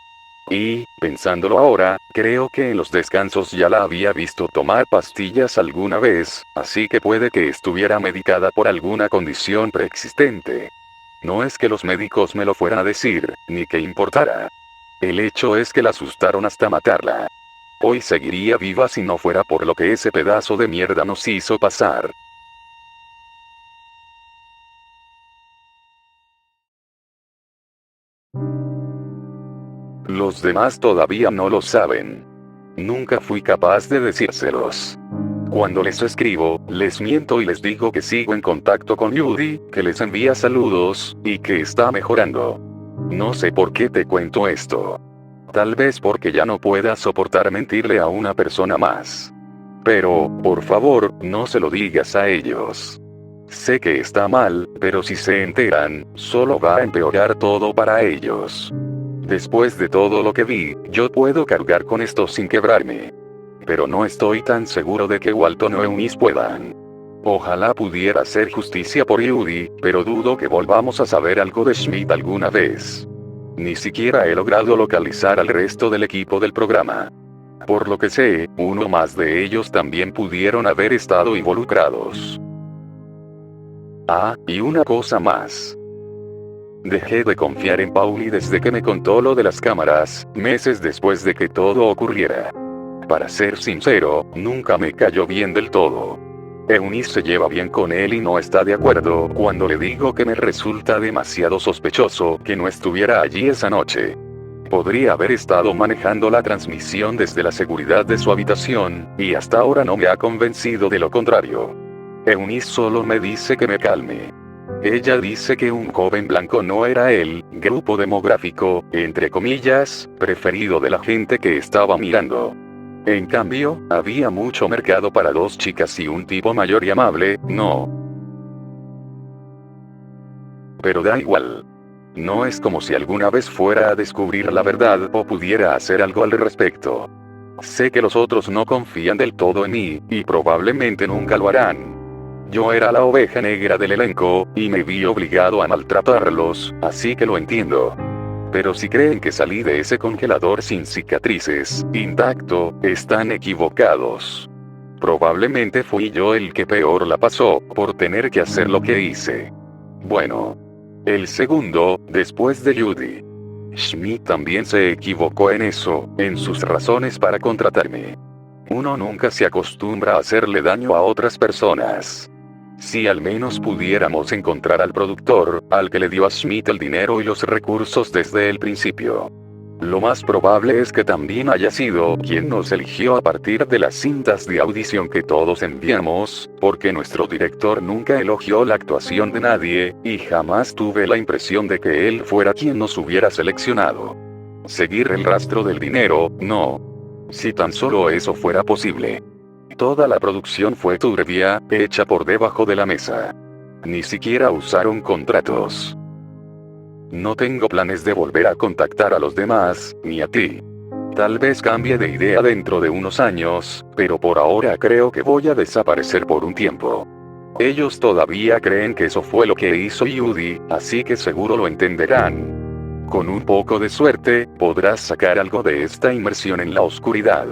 Y, pensándolo ahora, creo que en los descansos ya la había visto tomar pastillas alguna vez, así que puede que estuviera medicada por alguna condición preexistente. No es que los médicos me lo fueran a decir, ni que importara. El hecho es que la asustaron hasta matarla. Hoy seguiría viva si no fuera por lo que ese pedazo de mierda nos hizo pasar. Los demás todavía no lo saben. Nunca fui capaz de decírselos. Cuando les escribo, les miento y les digo que sigo en contacto con Yudi, que les envía saludos, y que está mejorando. No sé por qué te cuento esto. Tal vez porque ya no pueda soportar mentirle a una persona más. Pero, por favor, no se lo digas a ellos. Sé que está mal, pero si se enteran, solo va a empeorar todo para ellos. Después de todo lo que vi, yo puedo cargar con esto sin quebrarme. Pero no estoy tan seguro de que Walton o Eunice puedan. Ojalá pudiera hacer justicia por Yudi, pero dudo que volvamos a saber algo de Schmidt alguna vez. Ni siquiera he logrado localizar al resto del equipo del programa. Por lo que sé, uno más de ellos también pudieron haber estado involucrados. Ah, y una cosa más. Dejé de confiar en Pauli desde que me contó lo de las cámaras, meses después de que todo ocurriera. Para ser sincero, nunca me cayó bien del todo. Eunice se lleva bien con él y no está de acuerdo cuando le digo que me resulta demasiado sospechoso que no estuviera allí esa noche. Podría haber estado manejando la transmisión desde la seguridad de su habitación, y hasta ahora no me ha convencido de lo contrario. Eunice solo me dice que me calme. Ella dice que un joven blanco no era el grupo demográfico, entre comillas, preferido de la gente que estaba mirando. En cambio, había mucho mercado para dos chicas y un tipo mayor y amable, ¿no? Pero da igual. No es como si alguna vez fuera a descubrir la verdad o pudiera hacer algo al respecto. Sé que los otros no confían del todo en mí, y probablemente nunca lo harán. Yo era la oveja negra del elenco, y me vi obligado a maltratarlos, así que lo entiendo. Pero si creen que salí de ese congelador sin cicatrices, intacto, están equivocados. Probablemente fui yo el que peor la pasó, por tener que hacer lo que hice. Bueno. El segundo, después de Yudi. Schmidt también se equivocó en eso, en sus razones para contratarme. Uno nunca se acostumbra a hacerle daño a otras personas. Si al menos pudiéramos encontrar al productor, al que le dio a Schmidt el dinero y los recursos desde el principio. Lo más probable es que también haya sido quien nos eligió a partir de las cintas de audición que todos enviamos, porque nuestro director nunca elogió la actuación de nadie, y jamás tuve la impresión de que él fuera quien nos hubiera seleccionado. Seguir el rastro del dinero, no. Si tan solo eso fuera posible. Toda la producción fue turbia, hecha por debajo de la mesa. Ni siquiera usaron contratos. No tengo planes de volver a contactar a los demás, ni a ti. Tal vez cambie de idea dentro de unos años, pero por ahora creo que voy a desaparecer por un tiempo. Ellos todavía creen que eso fue lo que hizo Yudi, así que seguro lo entenderán. Con un poco de suerte, podrás sacar algo de esta inmersión en la oscuridad.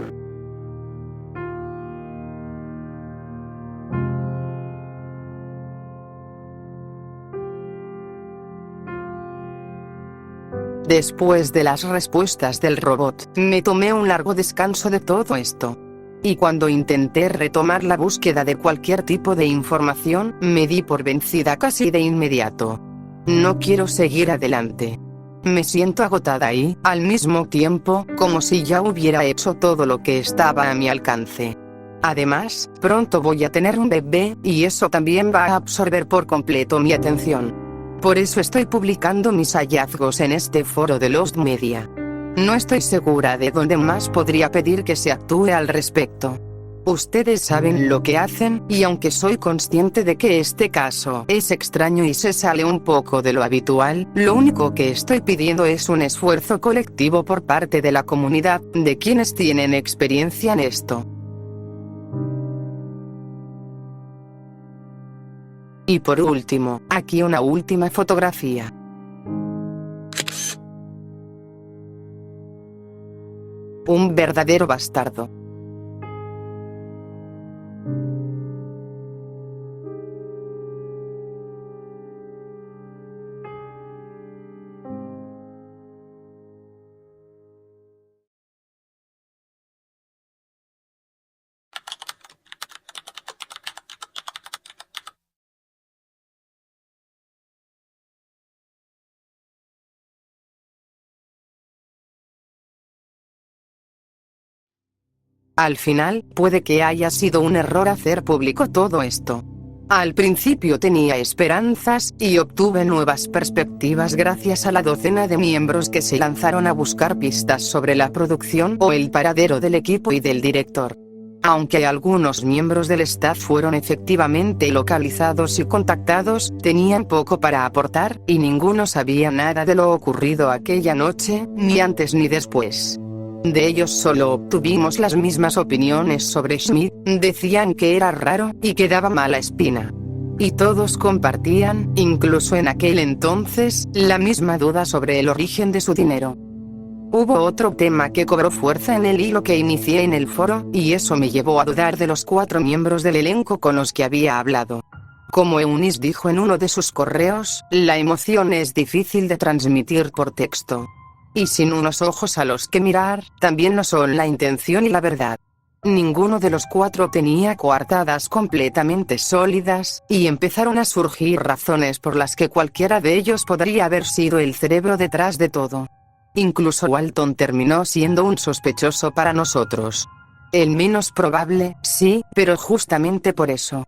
Después de las respuestas del robot, me tomé un largo descanso de todo esto. Y cuando intenté retomar la búsqueda de cualquier tipo de información, me di por vencida casi de inmediato. No quiero seguir adelante. Me siento agotada y, al mismo tiempo, como si ya hubiera hecho todo lo que estaba a mi alcance. Además, pronto voy a tener un bebé, y eso también va a absorber por completo mi atención. Por eso estoy publicando mis hallazgos en este foro de Lost Media. No estoy segura de dónde más podría pedir que se actúe al respecto. Ustedes saben lo que hacen, y aunque soy consciente de que este caso es extraño y se sale un poco de lo habitual, lo único que estoy pidiendo es un esfuerzo colectivo por parte de la comunidad, de quienes tienen experiencia en esto. Y por último, aquí una última fotografía. Un verdadero bastardo. Al final, puede que haya sido un error hacer público todo esto. Al principio tenía esperanzas, y obtuve nuevas perspectivas gracias a la docena de miembros que se lanzaron a buscar pistas sobre la producción o el paradero del equipo y del director. Aunque algunos miembros del staff fueron efectivamente localizados y contactados, tenían poco para aportar, y ninguno sabía nada de lo ocurrido aquella noche, ni antes ni después. De ellos solo obtuvimos las mismas opiniones sobre Schmidt, decían que era raro, y que daba mala espina. Y todos compartían, incluso en aquel entonces, la misma duda sobre el origen de su dinero. Hubo otro tema que cobró fuerza en el hilo que inicié en el foro, y eso me llevó a dudar de los 4 miembros del elenco con los que había hablado. Como Eunice dijo en uno de sus correos, la emoción es difícil de transmitir por texto. Y sin unos ojos a los que mirar, también no son la intención y la verdad. Ninguno de los 4 tenía coartadas completamente sólidas, y empezaron a surgir razones por las que cualquiera de ellos podría haber sido el cerebro detrás de todo. Incluso Walton terminó siendo un sospechoso para nosotros. El menos probable, sí, pero justamente por eso.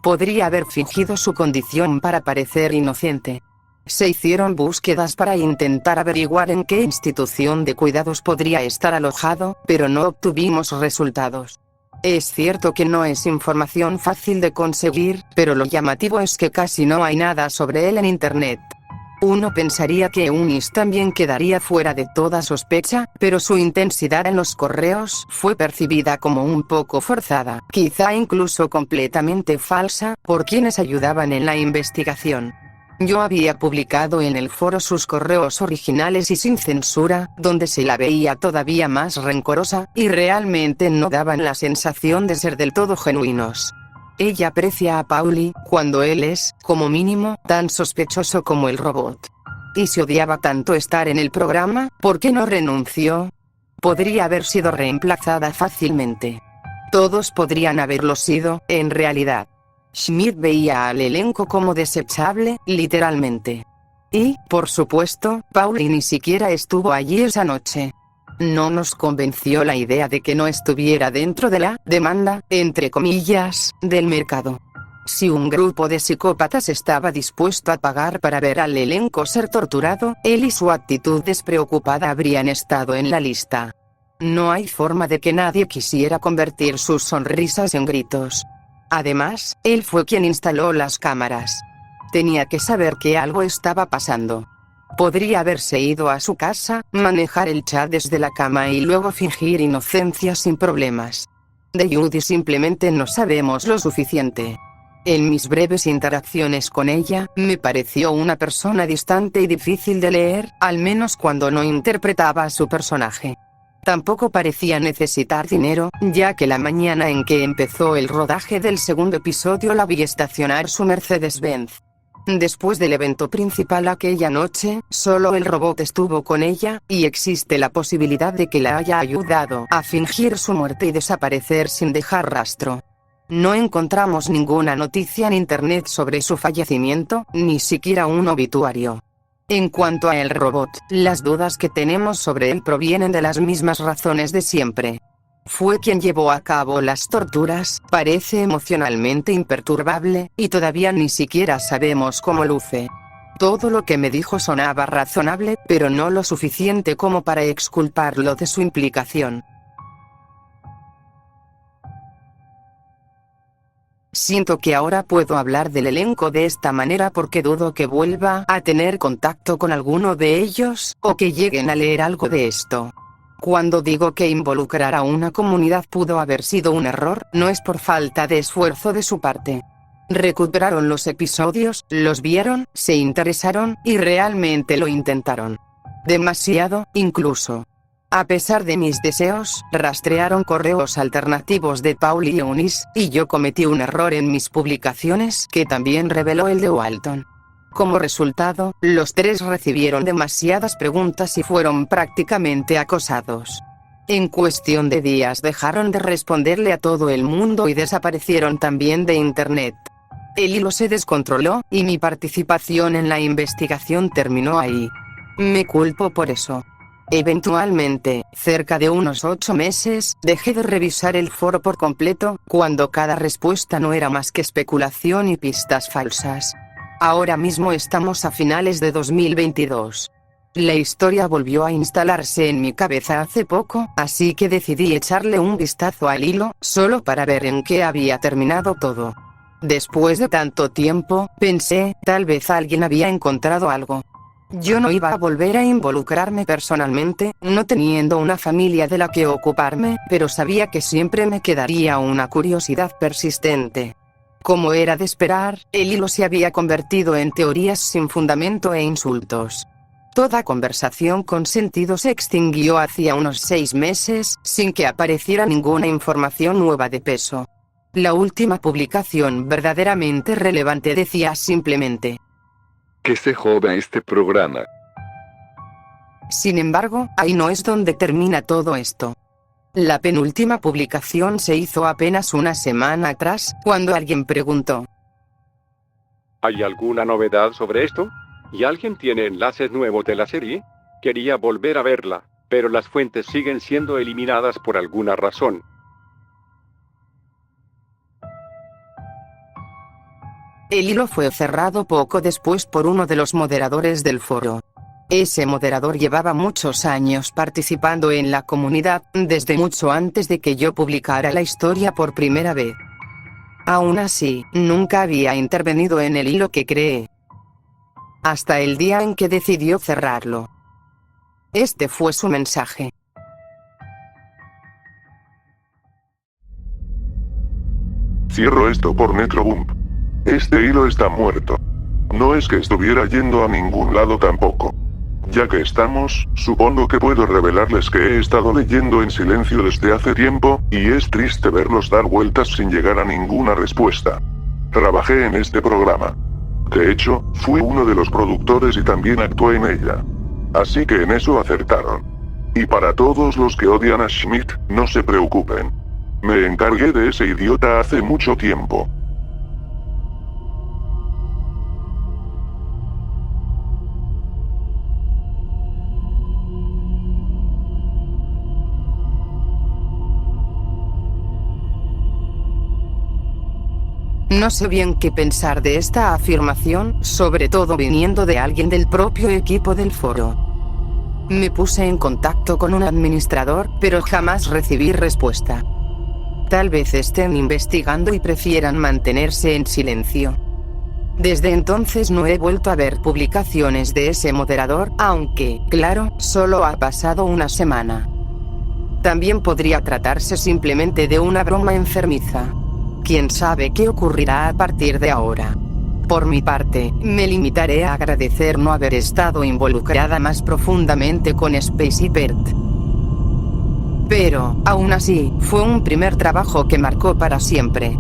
Podría haber fingido su condición para parecer inocente. Se hicieron búsquedas para intentar averiguar en qué institución de cuidados podría estar alojado, pero no obtuvimos resultados. Es cierto que no es información fácil de conseguir, pero lo llamativo es que casi no hay nada sobre él en internet. Uno pensaría que Eunice también quedaría fuera de toda sospecha, pero su intensidad en los correos fue percibida como un poco forzada, quizá incluso completamente falsa, por quienes ayudaban en la investigación. Yo había publicado en el foro sus correos originales y sin censura, donde se la veía todavía más rencorosa, y realmente no daban la sensación de ser del todo genuinos. Ella aprecia a Paulie, cuando él es, como mínimo, tan sospechoso como el robot. Y si odiaba tanto estar en el programa, ¿por qué no renunció? Podría haber sido reemplazada fácilmente. Todos podrían haberlo sido, en realidad. Schmidt veía al elenco como desechable, literalmente. Y, por supuesto, Paulie ni siquiera estuvo allí esa noche. No nos convenció la idea de que no estuviera dentro de la demanda, entre comillas, del mercado. Si un grupo de psicópatas estaba dispuesto a pagar para ver al elenco ser torturado, él y su actitud despreocupada habrían estado en la lista. No hay forma de que nadie quisiera convertir sus sonrisas en gritos. Además, él fue quien instaló las cámaras. Tenía que saber que algo estaba pasando. Podría haberse ido a su casa, manejar el chat desde la cama y luego fingir inocencia sin problemas. De Judy simplemente no sabemos lo suficiente. En mis breves interacciones con ella, me pareció una persona distante y difícil de leer, al menos cuando no interpretaba a su personaje. Tampoco parecía necesitar dinero, ya que la mañana en que empezó el rodaje del segundo episodio la vi estacionar su Mercedes-Benz. Después del evento principal aquella noche, solo el robot estuvo con ella, y existe la posibilidad de que la haya ayudado a fingir su muerte y desaparecer sin dejar rastro. No encontramos ninguna noticia en internet sobre su fallecimiento, ni siquiera un obituario. En cuanto a el robot, las dudas que tenemos sobre él provienen de las mismas razones de siempre. Fue quien llevó a cabo las torturas, parece emocionalmente imperturbable, y todavía ni siquiera sabemos cómo luce. Todo lo que me dijo sonaba razonable, pero no lo suficiente como para exculparlo de su implicación. Siento que ahora puedo hablar del elenco de esta manera porque dudo que vuelva a tener contacto con alguno de ellos, o que lleguen a leer algo de esto. Cuando digo que involucrar a una comunidad pudo haber sido un error, no es por falta de esfuerzo de su parte. Recuperaron los episodios, los vieron, se interesaron, y realmente lo intentaron. Demasiado, incluso. A pesar de mis deseos, rastrearon correos alternativos de Paul y Eunice, y yo cometí un error en mis publicaciones que también reveló el de Walton. Como resultado, los tres recibieron demasiadas preguntas y fueron prácticamente acosados. En cuestión de días dejaron de responderle a todo el mundo y desaparecieron también de internet. El hilo se descontroló, y mi participación en la investigación terminó ahí. Me culpo por eso. Eventualmente, cerca de unos 8 meses, dejé de revisar el foro por completo, cuando cada respuesta no era más que especulación y pistas falsas. Ahora mismo estamos a finales de 2022. La historia volvió a instalarse en mi cabeza hace poco, así que decidí echarle un vistazo al hilo, solo para ver en qué había terminado todo. Después de tanto tiempo, pensé, tal vez alguien había encontrado algo. Yo no iba a volver a involucrarme personalmente, no teniendo una familia de la que ocuparme, pero sabía que siempre me quedaría una curiosidad persistente. Como era de esperar, el hilo se había convertido en teorías sin fundamento e insultos. Toda conversación con sentido se extinguió hacía unos 6 meses, sin que apareciera ninguna información nueva de peso. La última publicación verdaderamente relevante decía simplemente: Que se joda este programa. Sin embargo, ahí no es donde termina todo esto. La penúltima publicación se hizo apenas una semana atrás, cuando alguien preguntó: ¿Hay alguna novedad sobre esto? ¿Y alguien tiene enlaces nuevos de la serie? Quería volver a verla, pero las fuentes siguen siendo eliminadas por alguna razón. El hilo fue cerrado poco después por uno de los moderadores del foro. Ese moderador llevaba muchos años participando en la comunidad, desde mucho antes de que yo publicara la historia por primera vez. Aún así, nunca había intervenido en el hilo que creé. Hasta el día en que decidió cerrarlo. Este fue su mensaje. Cierro esto por Netrobump. Este hilo está muerto. No es que estuviera yendo a ningún lado tampoco. Ya que estamos, supongo que puedo revelarles que he estado leyendo en silencio desde hace tiempo, y es triste verlos dar vueltas sin llegar a ninguna respuesta. Trabajé en este programa. De hecho, fui uno de los productores y también actué en ella. Así que en eso acertaron. Y para todos los que odian a Schmidt, no se preocupen. Me encargué de ese idiota hace mucho tiempo. No sé bien qué pensar de esta afirmación, sobre todo viniendo de alguien del propio equipo del foro. Me puse en contacto con un administrador, pero jamás recibí respuesta. Tal vez estén investigando y prefieran mantenerse en silencio. Desde entonces no he vuelto a ver publicaciones de ese moderador, aunque, claro, solo ha pasado una semana. También podría tratarse simplemente de una broma enfermiza. Quién sabe qué ocurrirá a partir de ahora. Por mi parte, me limitaré a agradecer no haber estado involucrada más profundamente con Spacey Bert. Pero, aún así, fue un primer trabajo que marcó para siempre.